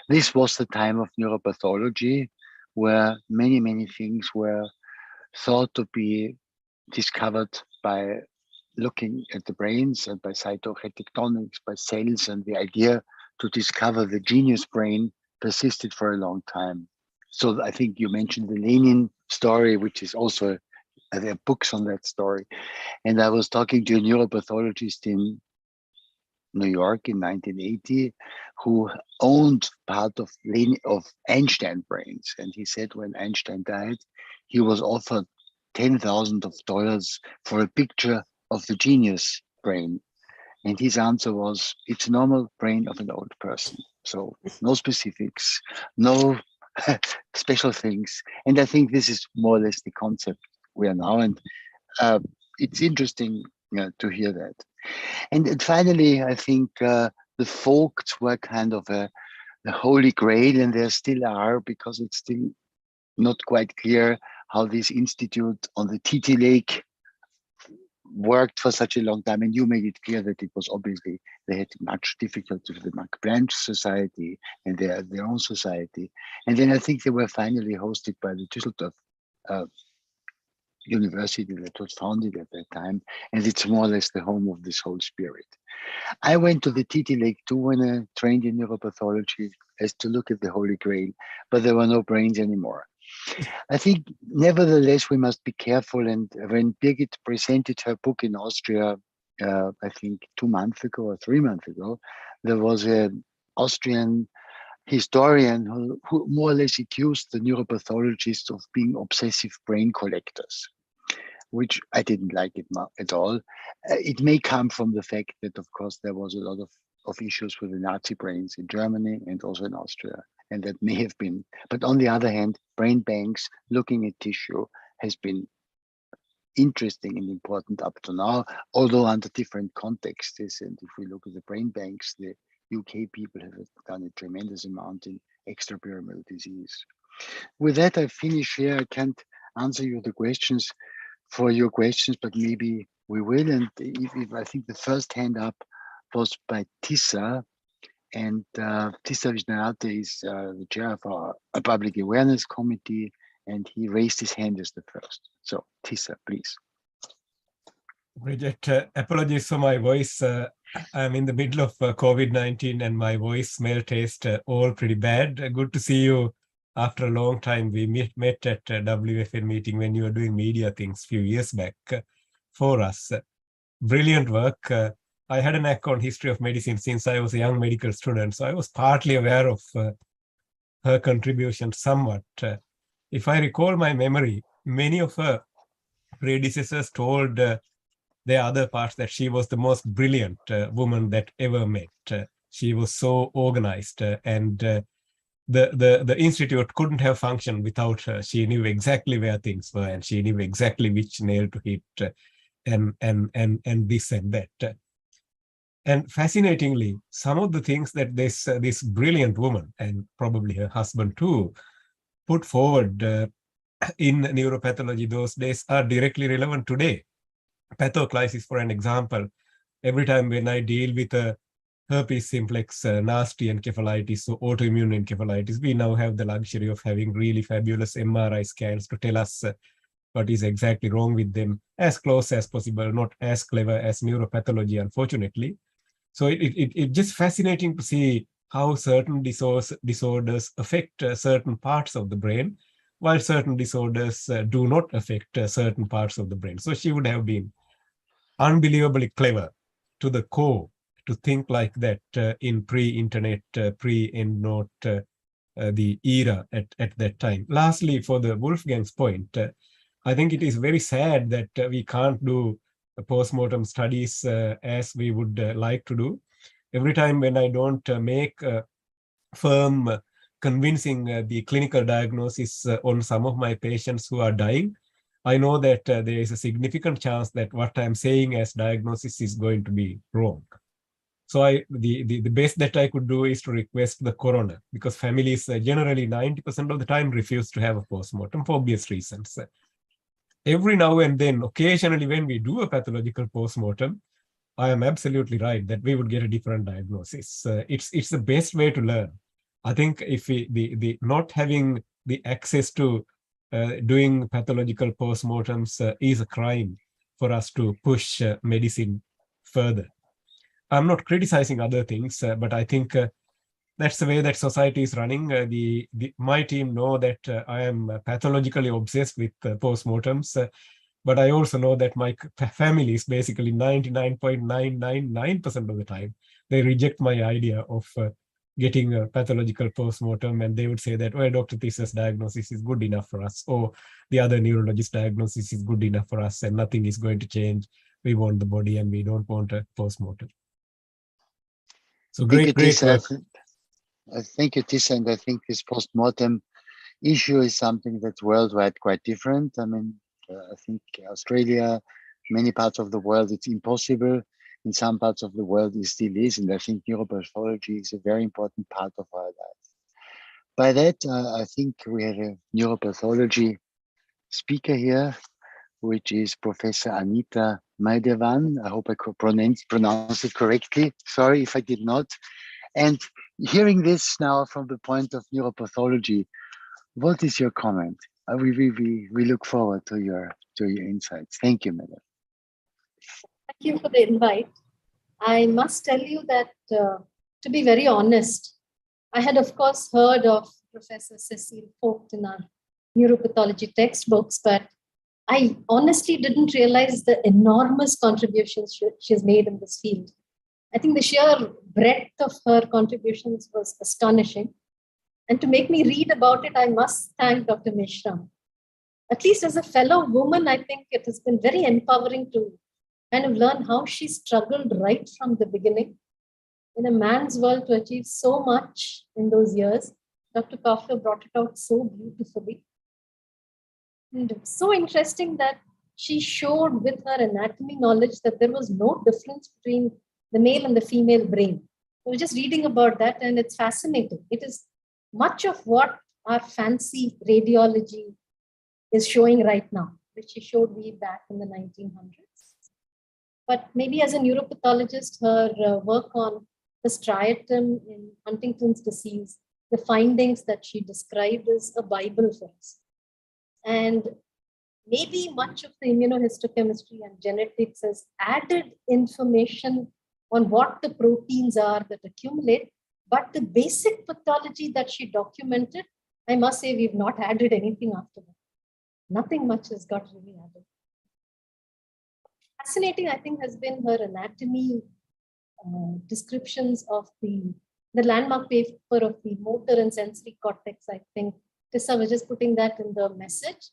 this was the time of neuropathology, where many things were thought to be discovered by looking at the brains and by cytoretectonics, by cells, and the idea to discover the genius brain persisted for a long time. So I think you mentioned the Lenin story, which is also, there are books on that story. And I was talking to a neuropathologist in New York in 1980 who owned part of Einstein brains. And he said when Einstein died, he was offered $10,000 for a picture of the genius brain. And his answer was, it's a normal brain of an old person. So no specifics, no special things. And I think this is more or less the concept we are now. And it's interesting to hear that. And finally, I think the Folked were kind of a holy grail, and there still are, because it's still not quite clear how this institute on the TT Lake worked for such a long time. And you made it clear that it was obviously, they had much difficulty with the Max Planck Society and their own society. And then I think they were finally hosted by the Düsseldorf university that was founded at that time, and it's more or less the home of this whole spirit. I went to the TT Lake too when I trained in neuropathology as to look at the Holy Grail, but there were no brains anymore. I think nevertheless we must be careful, and when Biggit presented her book in Austria, I think 2 months ago or 3 months ago, there was an Austrian historian who more or less accused the neuropathologists of being obsessive brain collectors, which I didn't like it at all. It may come from the fact that, of course, there was a lot of issues with the Nazi brains in Germany and also in Austria, and that may have been. But on the other hand, brain banks looking at tissue has been interesting and important up to now, although under different contexts. And if we look at the brain banks, the UK people have done a tremendous amount in extrapyramidal disease. With that, I finish here. I can't answer you the questions for your questions, but maybe we will. And if I think the first hand up was by Tissa, and Tissa Vishnayate is the chair of our Public Awareness Committee, and he raised his hand as the first. So Tissa, please. Bridget, apologies for my voice. I'm in the middle of COVID-19 and my voice, smell, taste, all pretty bad. Good to see you after a long time. We met at WFN meeting when you were doing media things a few years back for us. Brilliant work. I had an account history of medicine since I was a young medical student, so I was partly aware of her contribution somewhat. If I recall my memory, many of her predecessors told their other parts that she was the most brilliant woman that ever met. She was so organized, and the institute couldn't have functioned without her. She knew exactly where things were, and she knew exactly which nail to hit, and this and that. And fascinatingly, some of the things that this brilliant woman, and probably her husband too, put forward in neuropathology those days are directly relevant today. Pathoclysis, for an example, every time when I deal with a herpes simplex nasty encephalitis, so autoimmune encephalitis, we now have the luxury of having really fabulous MRI scans to tell us what is exactly wrong with them, as close as possible, not as clever as neuropathology, unfortunately. So it's just fascinating to see how certain disorders affect certain parts of the brain, while certain disorders do not affect certain parts of the brain. So she would have been unbelievably clever to the core to think like that in pre-internet, pre-EndNote, the era at that time. Lastly, for the Wolfgang's point, I think it is very sad that we can't do postmortem studies as we would like to do. Every time when I don't make firm, convincing the clinical diagnosis on some of my patients who are dying, I know that there is a significant chance that what I'm saying as diagnosis is going to be wrong. So the best that I could do is to request the coroner, because families generally 90% of the time refuse to have a postmortem for obvious reasons. Every now and then, occasionally when we do a pathological postmortem, I am absolutely right that we would get a different diagnosis. It's the best way to learn. I think if the not having the access to doing pathological postmortems is a crime. for us to push medicine further. I'm not criticizing other things, but I think that's the way that society is running. My team know that I am pathologically obsessed with postmortems, but I also know that my family is basically 99.999% of the time, they reject my idea of getting a pathological postmortem, and they would say that, well, Dr. Tissa's diagnosis is good enough for us, or the other neurologist diagnosis is good enough for us, and nothing is going to change. We want the body and we don't want a postmortem. So great work. Thank you, Tissa, and I think this postmortem issue is something that's worldwide quite different. I mean, I think Australia, many parts of the world, it's impossible. In some parts of the world, it still is, and I think neuropathology is a very important part of our lives. By that, I think we have a neuropathology speaker here, which is Professor Anita Maydevan. I hope I could pronounce it correctly. Sorry if I did not. And hearing this now from the point of neuropathology, what is your comment? We look forward to your insights. Thank you, madam. Thank you for the invite. I must tell you that, to be very honest, I had, of course, heard of Professor Cecil Fox in our neuropathology textbooks, but I honestly didn't realize the enormous contributions she has made in this field. I think the sheer breadth of her contributions was astonishing. And to make me read about it, I must thank Dr. Meshram. At least as a fellow woman, I think it has been very empowering to kind of learn how she struggled right from the beginning in a man's world to achieve so much in those years. Dr. Kofler brought it out so beautifully. And it's so interesting that she showed with her anatomy knowledge that there was no difference between the male and the female brain. I was just reading about that, and it's fascinating. It is much of what our fancy radiology is showing right now, which she showed way back in the 1900s. But maybe as a neuropathologist, her work on the striatum in Huntington's disease, the findings that she described is a Bible for us. And maybe much of the immunohistochemistry and genetics has added information on what the proteins are that accumulate, but the basic pathology that she documented, I must say we've not added anything after that. Nothing much has got really added. Fascinating, I think, has been her anatomy descriptions of the landmark paper of the motor and sensory cortex. I think Tissa was just putting that in the message.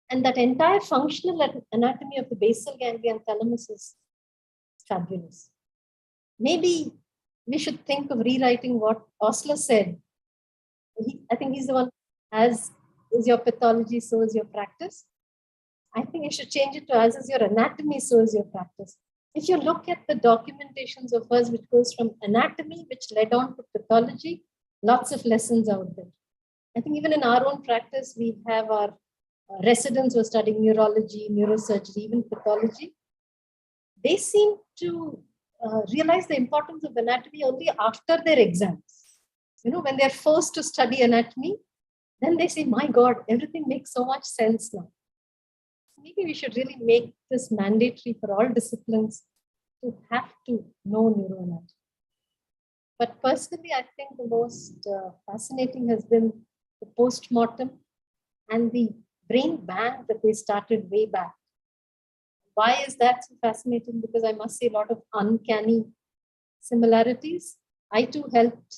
And that entire functional anatomy of the basal ganglia and thalamus is fabulous. Maybe we should think of rewriting what Osler said. I think he's the one, as is your pathology, so is your practice. I think you should change it to as is your anatomy, so is your practice. If you look at the documentations of hers, which goes from anatomy, which led on to pathology, lots of lessons out there. I think even in our own practice, we have our residents who are studying neurology, neurosurgery, even pathology. They seem to realize the importance of anatomy only after their exams. You know, when they're forced to study anatomy, then they say, my God, everything makes so much sense now. Maybe we should really make this mandatory for all disciplines to have to know neuroanatomy. But personally, I think the most fascinating has been the post-mortem and the brain bank that they started way back. Why is that so fascinating? Because I must say a lot of uncanny similarities. I too helped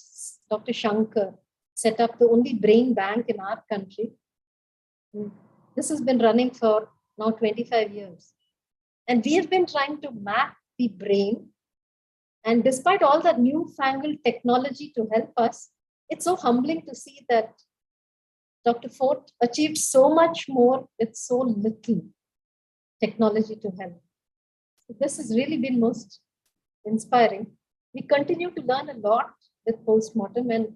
Dr. Shankar set up the only brain bank in our country. This has been running for now 25 years. And we have been trying to map the brain. And despite all that newfangled technology to help us, it's so humbling to see that Dr. Ford achieved so much more with so little technology to help. So this has really been most inspiring. We continue to learn a lot with postmortem, and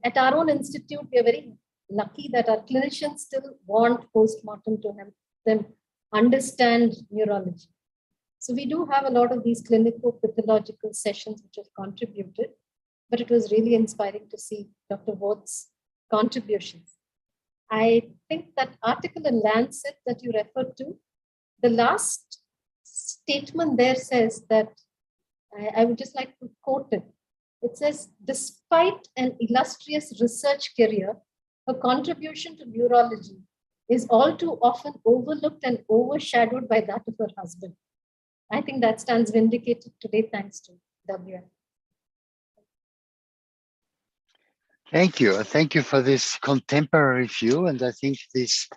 at our own institute, we are very lucky that our clinicians still want postmortem to help them understand neurology. So we do have a lot of these clinical pathological sessions which have contributed, but it was really inspiring to see Dr. Ward's contributions. I think that article in Lancet that you referred to, the last statement there says that, I would just like to quote it. It says, despite an illustrious research career, her contribution to neurology is all too often overlooked and overshadowed by that of her husband. I think that stands vindicated today thanks to WF. Thank you. Thank you for this contemporary view. And I think this,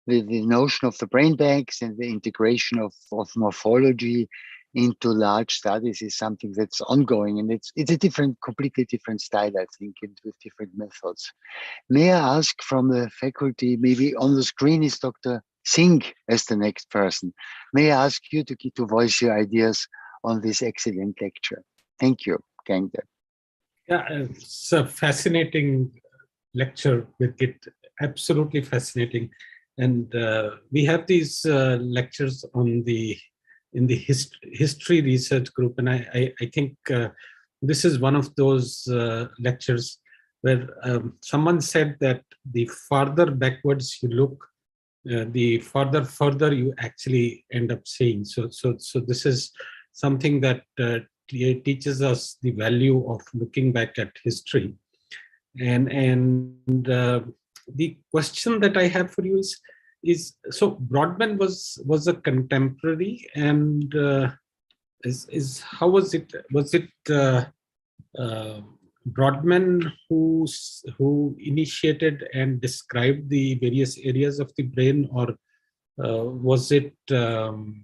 the notion of the brain banks and the integration of morphology into large studies is something that's ongoing, and it's a completely different style, I think, and with different methods. May I ask from the faculty, maybe on the screen is Dr. Singh as the next person. May I ask you to voice your ideas on this excellent lecture? Thank you, Gangda. Yeah, it's a fascinating lecture, Biggit, absolutely fascinating. And we have these lectures on in the history research group, and I think this is one of those lectures where someone said that the farther backwards you look, the further you actually end up seeing. So this is something that teaches us the value of looking back at history. And the question that I have for you is so Brodmann was a contemporary, and how was it? Was it Brodmann who initiated and described the various areas of the brain, or was it the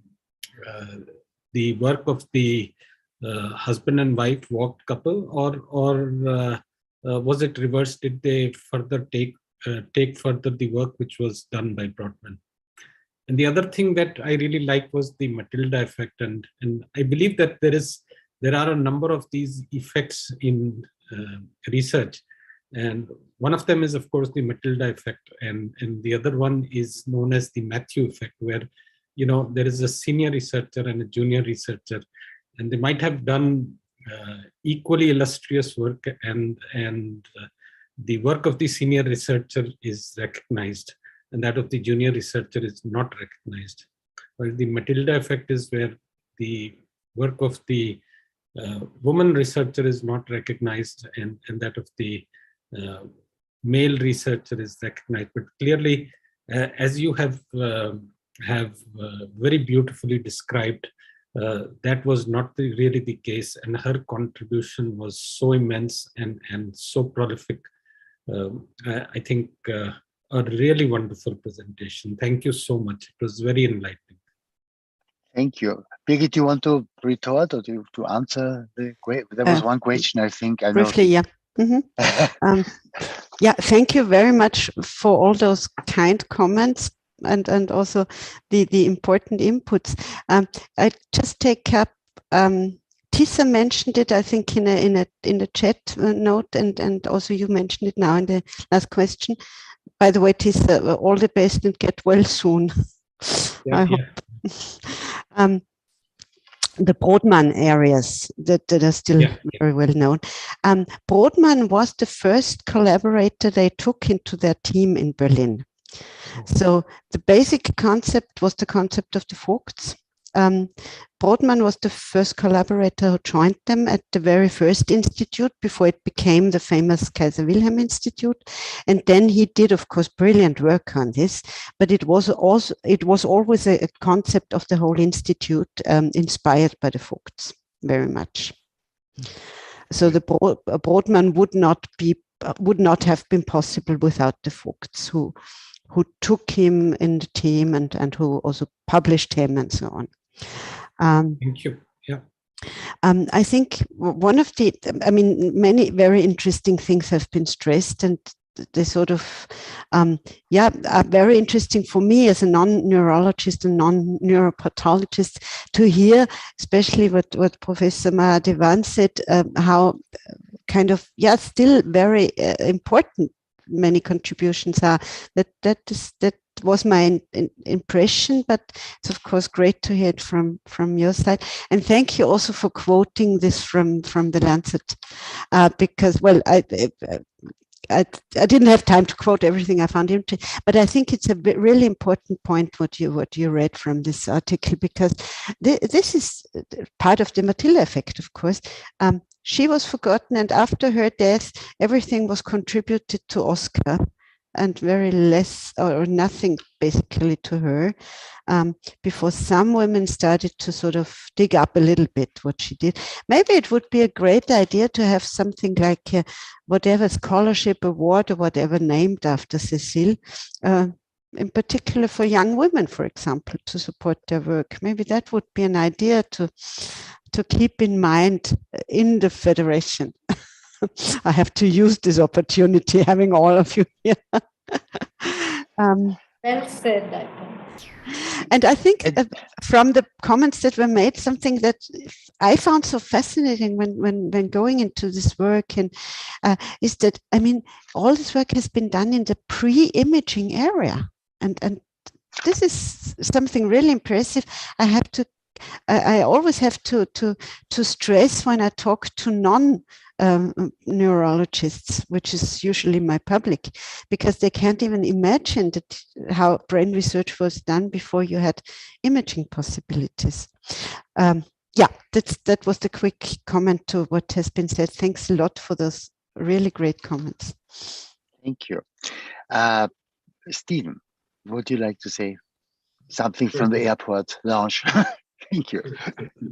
work of the husband and wife walked couple, or was it reversed? Did they further take further the work which was done by Brodmann? And the other thing that I really liked was the Matilda effect, and I believe that there are a number of these effects in research, and one of them is of course the Matilda effect, and the other one is known as the Matthew effect, where there is a senior researcher and a junior researcher, and they might have done equally illustrious work, and the work of the senior researcher is recognized and that of the junior researcher is not recognized. While the Matilda effect is where the work of the woman researcher is not recognized and that of the male researcher is recognized. But clearly, as you have very beautifully described, that was not really the case, and her contribution was so immense and so prolific. I think a really wonderful presentation. Thank you so much. It was very enlightening. Thank you. Biggit, do you want to retort or to answer the question? There was one question, I think. Briefly, yeah. Mm-hmm. Yeah, thank you very much for all those kind comments and also the important inputs. I just take up. Tisa mentioned it, I think, in a chat note, and also you mentioned it now in the last question. By the way, Tisa, all the best and get well soon. Yeah, I hope. The Brodmann areas that are still very well known. Brodmann was the first collaborator they took into their team in Berlin. So the basic concept was the concept of the Faulkeds. Brodmann was the first collaborator who joined them at the very first institute before it became the famous Kaiser Wilhelm Institute. And then he did, of course, brilliant work on this, but it was always a concept of the whole institute inspired by the Faulkeds very much. So the Brodmann would not have been possible without the Faulkeds who took him in the team and who also published him and so on. Thank you. Yeah. I think one of many very interesting things have been stressed, and they sort of, are very interesting for me as a non-neurologist and non-neuropathologist to hear, especially what Professor Mahadevan said, how kind of, still very important many contributions are. That was my impression, but it's of course great to hear it from your side. And thank you also for quoting this from the Lancet, because, well, I didn't have time to quote everything I found interesting, but I think it's a really important point what you read from this article, because this is part of the Matilda effect, of course. She was forgotten, and after her death, everything was contributed to Oscar, and very less or nothing basically to her, before some women started to sort of dig up a little bit what she did. Maybe it would be a great idea to have something like whatever scholarship award or whatever named after Cecil, in particular for young women, for example, to support their work. Maybe that would be an idea to keep in mind in the Federation. I have to use this opportunity, having all of you here. Well said, I think. And I think from the comments that were made, something that I found so fascinating when going into this work, and is that, I mean, all this work has been done in the pre-imaging area, and this is something really impressive. I always have to stress when I talk to neurologists, which is usually my public, because they can't even imagine that how brain research was done before you had imaging possibilities. Yeah, that was the quick comment to what has been said. Thanks a lot for those really great comments. Thank you. Stephen, would you like to say something from the airport lounge? Thank you.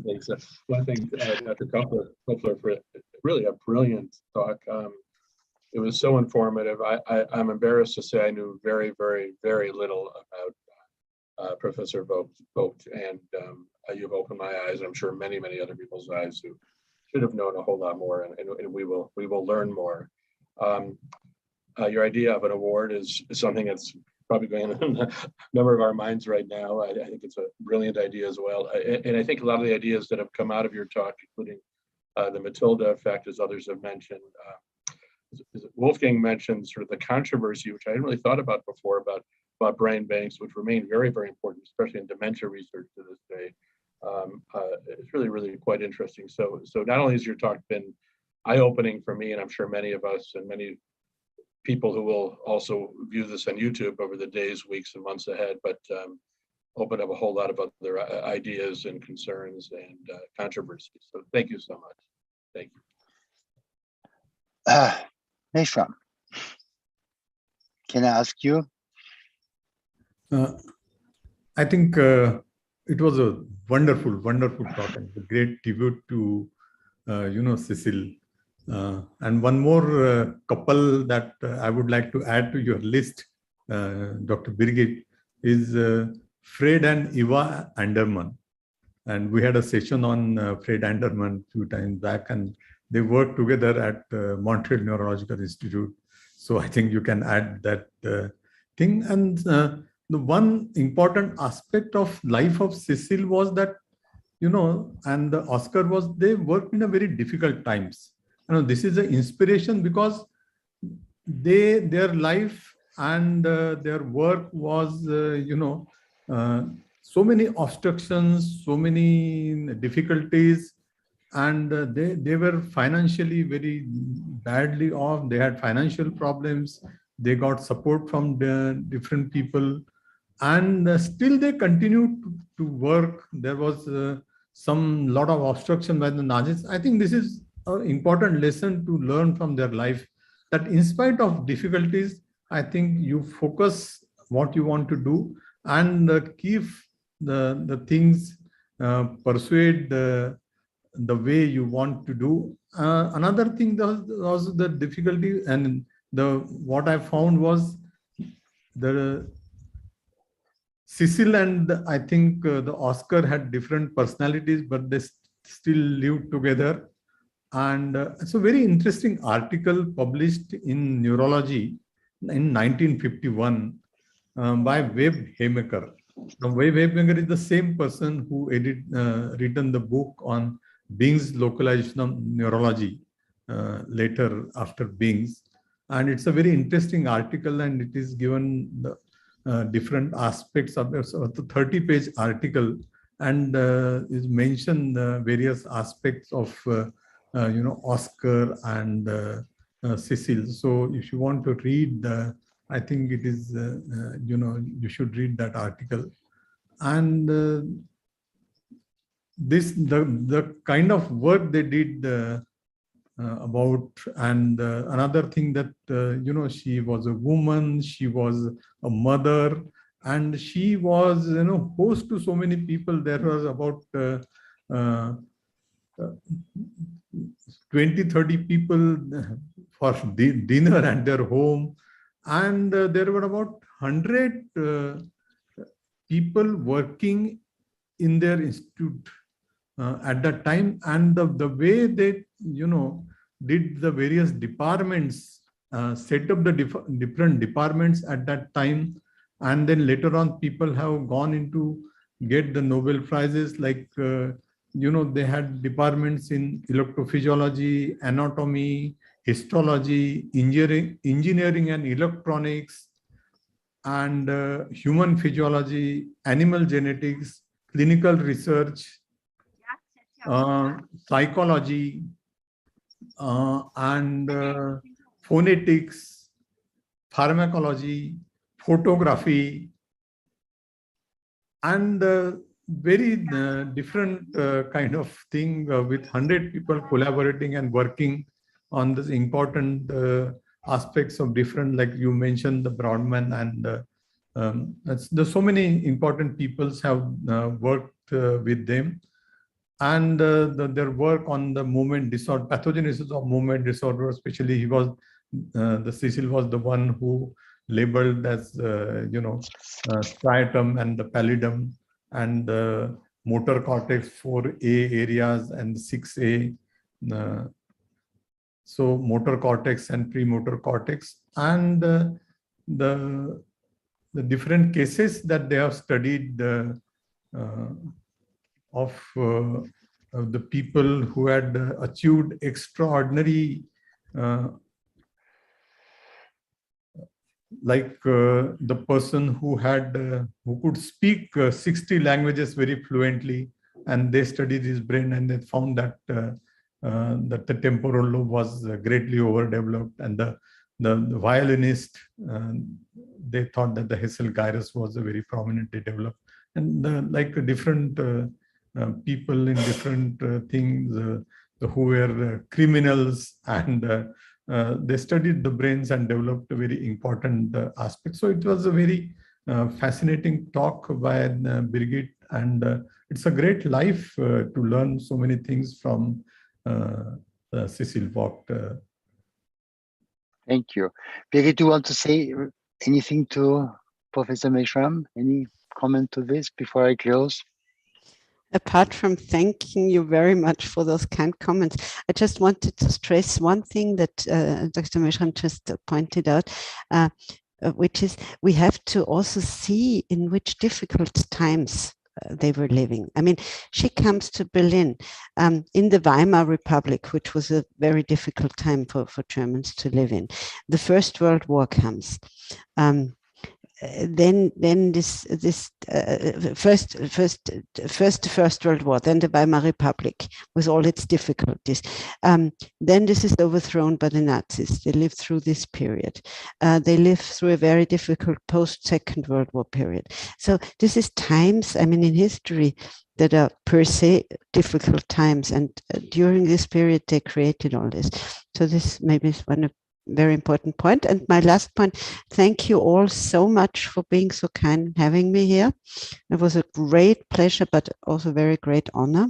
Thanks. Well, I thank Dr. Kofler for really a brilliant talk. It was so informative. I'm embarrassed to say I knew very, very, very little about Professor Foulked, and you've opened my eyes. I'm sure many, many other people's eyes who should have known a whole lot more, and we will learn more. Your idea of an award is something that's probably going in a number of our minds right now. I think it's a brilliant idea as well. And I think a lot of the ideas that have come out of your talk, including the Matilda effect, as others have mentioned, Wolfgang mentioned sort of the controversy, which I hadn't really thought about before, about brain banks, which remain very, very important, especially in dementia research to this day. It's really, really quite interesting. So not only has your talk been eye-opening for me, and I'm sure many of us and many people who will also view this on YouTube over the days, weeks, and months ahead, but open up a whole lot of other ideas and concerns and controversies. So thank you so much. Thank you. Meshram, can I ask you? I think it was a wonderful, wonderful talk, and a great tribute to, Cecil. And one more couple that I would like to add to your list, Dr. Biggit, is Fred and Eva Anderman. And we had a session on Fred Anderman a few times back, and they worked together at Montreal Neurological Institute. So I think you can add that thing. And the one important aspect of life of Cecil was that, and the Oscar was, they worked in a very difficult times. This is an inspiration because their life and their work was, so many obstructions, so many difficulties, and they were financially very badly off. They had financial problems. They got support from the different people, and still they continued to work. There was some lot of obstruction by the Nazis. I think this is an important lesson to learn from their life, that in spite of difficulties, I think you focus what you want to do and keep the things, persuade the way you want to do. Another thing was the difficulty, and what I found was the Cecil and I think the Oscar had different personalities, but they still lived together. And it's a very interesting article published in Neurology in 1951 by Webb Haymaker. Now, Webb Haymaker is the same person who written the book on Bing's localization of neurology later after Bing's. And it's a very interesting article, and it is given the different aspects of the 30-page article, and is mentioned various aspects of Oscar and Cecil. So if you want to read I think it is, you should read that article. And the kind of work they did about, and another thing that, she was a woman, she was a mother, and she was, host to so many people. There was about 20-30 people for dinner at their home, and there were about 100 people working in their institute at that time. And the way they did the various departments, set up the different departments at that time, and then later on people have gone into get the Nobel Prizes, like they had departments in electrophysiology, anatomy, histology, engineering and electronics, and human physiology, animal genetics, clinical research, psychology, and phonetics, pharmacology, photography, and very different kind of thing, with 100 people collaborating and working on this important aspects of different, like you mentioned, the Broadman, and there's so many important peoples have worked with them. And their work on the movement disorder, pathogenesis of movement disorder, especially the Cecil was the one who labeled as, striatum and the pallidum, and the motor cortex 4A areas and 6A. So motor cortex and premotor cortex, and the different cases that they have studied of the people who had achieved extraordinary, like the person who could speak 60 languages very fluently, and they studied his brain, and they found that that the temporal lobe was greatly overdeveloped, and the violinist, they thought that the Hessel gyrus was very prominently developed, and like different people in different things who were criminals, and they studied the brains and developed a very important aspect. So it was a very fascinating talk by Biggit, and it's a great life to learn so many things from Cecil Fox. Thank you. Biggit, do you want to say anything to Professor Meshram? Any comment to this before I close? Apart from thanking you very much for those kind comments, I just wanted to stress one thing that Dr. Meshram just pointed out, which is we have to also see in which difficult times they were living. I mean, she comes to Berlin in the Weimar Republic, which was a very difficult time for Germans to live in. The First World War comes. Then this first World War, then the Weimar Republic with all its difficulties. Then this is overthrown by the Nazis. They lived through this period. They lived through a very difficult post-Second World War period. So this is times, I mean, in history that are per se difficult times, and during this period they created all this. So this maybe is one of very important point. And my last point, thank you all so much for being so kind and having me here. It was a great pleasure, but also a very great honor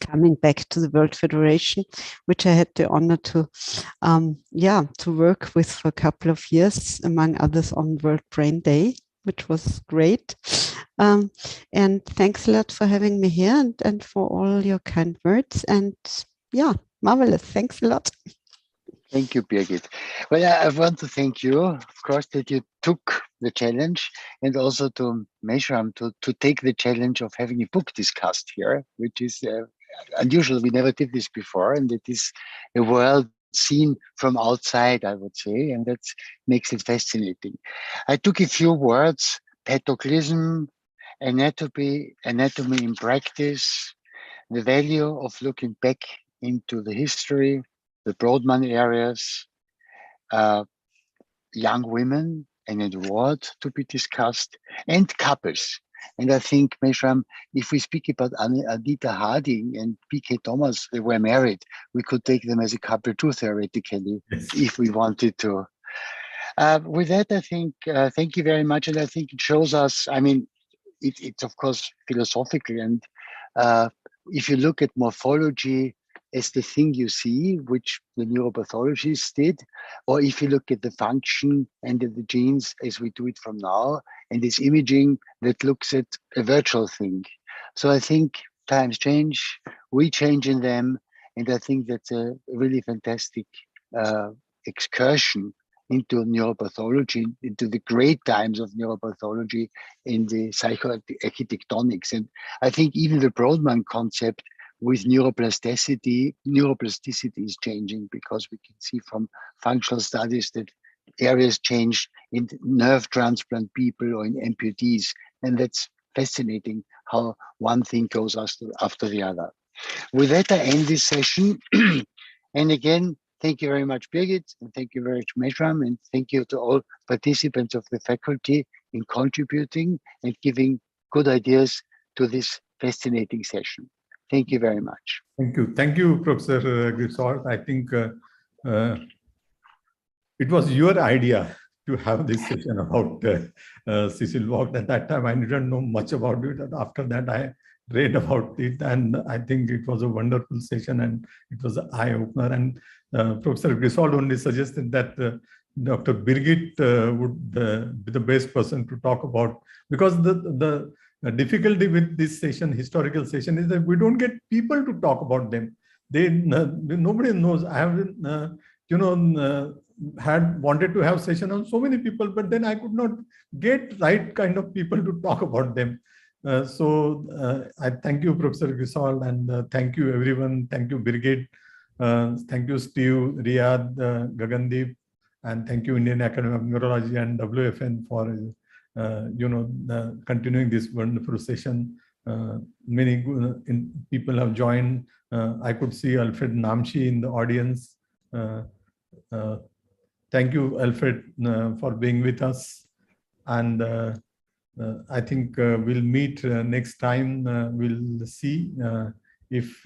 coming back to the World Federation, which I had the honor to work with for a couple of years, among others on World Brain Day, which was great. And thanks a lot for having me here, and for all your kind words. And yeah, marvelous. Thanks a lot. Thank you, Birgit. Well, I want to thank you, of course, that you took the challenge, and also to Meshram to take the challenge of having a book discussed here, which is unusual. We never did this before, and it is a world seen from outside, I would say, and that makes it fascinating. I took a few words: pathogenesis, anatomy in practice, the value of looking back into the history, the Brodmann areas, young women, and an award to be discussed, and couples. And I think, Meshram, if we speak about Anita Harding and P.K. Thomas, they were married, we could take them as a couple too, theoretically, if we wanted to. With that, I think, thank you very much. And I think it shows us, I mean, it's of course philosophical. And if you look at morphology as the thing you see, which the neuropathologists did, or if you look at the function and at the genes as we do it from now, and this imaging that looks at a virtual thing. So I think times change, we change in them, and I think that's a really fantastic excursion into neuropathology, into the great times of neuropathology in the psychoarchitectonics. And I think even the Brodmann concept with neuroplasticity is changing, because we can see from functional studies that areas change in nerve transplant people or in amputees. And that's fascinating how one thing goes after the other. With that, I end this session. And again, thank you very much, Biggit, and thank you very much, Meshram, and thank you to all participants of the faculty in contributing and giving good ideas to this fascinating session. Thank you very much. Thank you, Professor Griswold. I think it was your idea to have this session about Cecil Foulked. At that time, I didn't know much about it. After that, I read about it, and I think it was a wonderful session, and it was an eye-opener. And Professor Griswold only suggested that Dr. Biggit would be the best person to talk about, because the difficulty with this session, historical session, is that we don't get people to talk about them. Nobody knows. I have, had wanted to have session on so many people, but then I could not get right kind of people to talk about them. So I thank you, Professor Griswold, and thank you, everyone. Thank you, Biggit. Thank you, Steve, Riyadh, Gagandeep, and thank you, Indian Academy of Neurology and WFN for continuing this wonderful session. Many people have joined. I could see Alfred Namshi in the audience. Thank you, Alfred, for being with us. And I think we'll meet next time. We'll see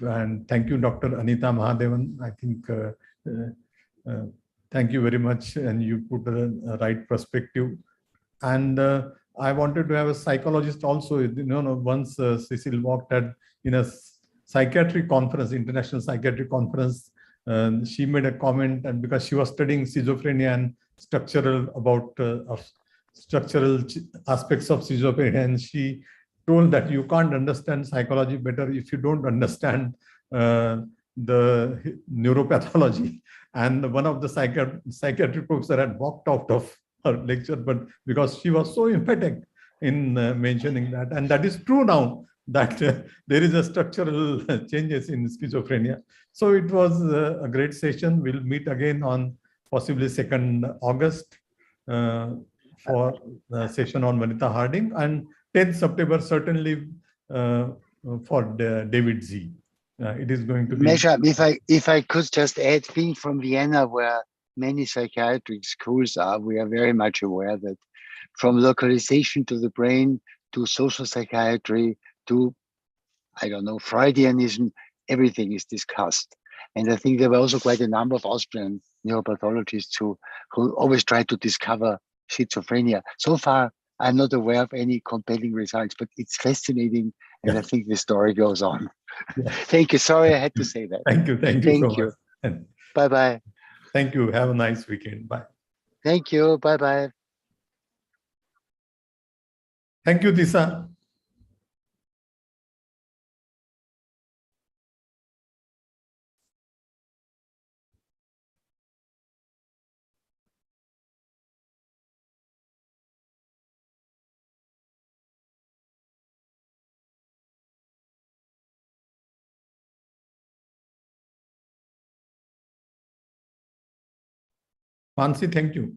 and thank you, Dr. Anita Mahadevan. I think thank you very much, and you put the right perspective. And I wanted to have a psychologist also. Once Cecil Foulked had in a psychiatric conference, international psychiatric conference, she made a comment, and because she was studying schizophrenia and structural aspects of schizophrenia, and she told that you can't understand psychology better if you don't understand the neuropathology. And one of the psychiatric professor had walked out of her lecture, but because she was so emphatic in mentioning that, and that is true now, that there is a structural changes in schizophrenia. So it was a great session. We'll meet again on possibly 2nd August for the session on Anita Harding, and 10th September certainly for David Z. It is going to be. Mesha, if I could just add, being from Vienna, where many psychiatric schools are, we are very much aware that from localization to the brain to social psychiatry to, I don't know, Freudianism, everything is discussed. And I think there were also quite a number of Austrian neuropathologists who always try to discover schizophrenia. So far, I'm not aware of any compelling results, but it's fascinating. And I think the story goes on. Yeah. Thank you. Sorry, I had to say that. Thank you. Thank you so much. Bye-bye. Thank you. Have a nice weekend. Bye. Thank you. Bye-bye. Thank you, Disa. Mansi, thank you.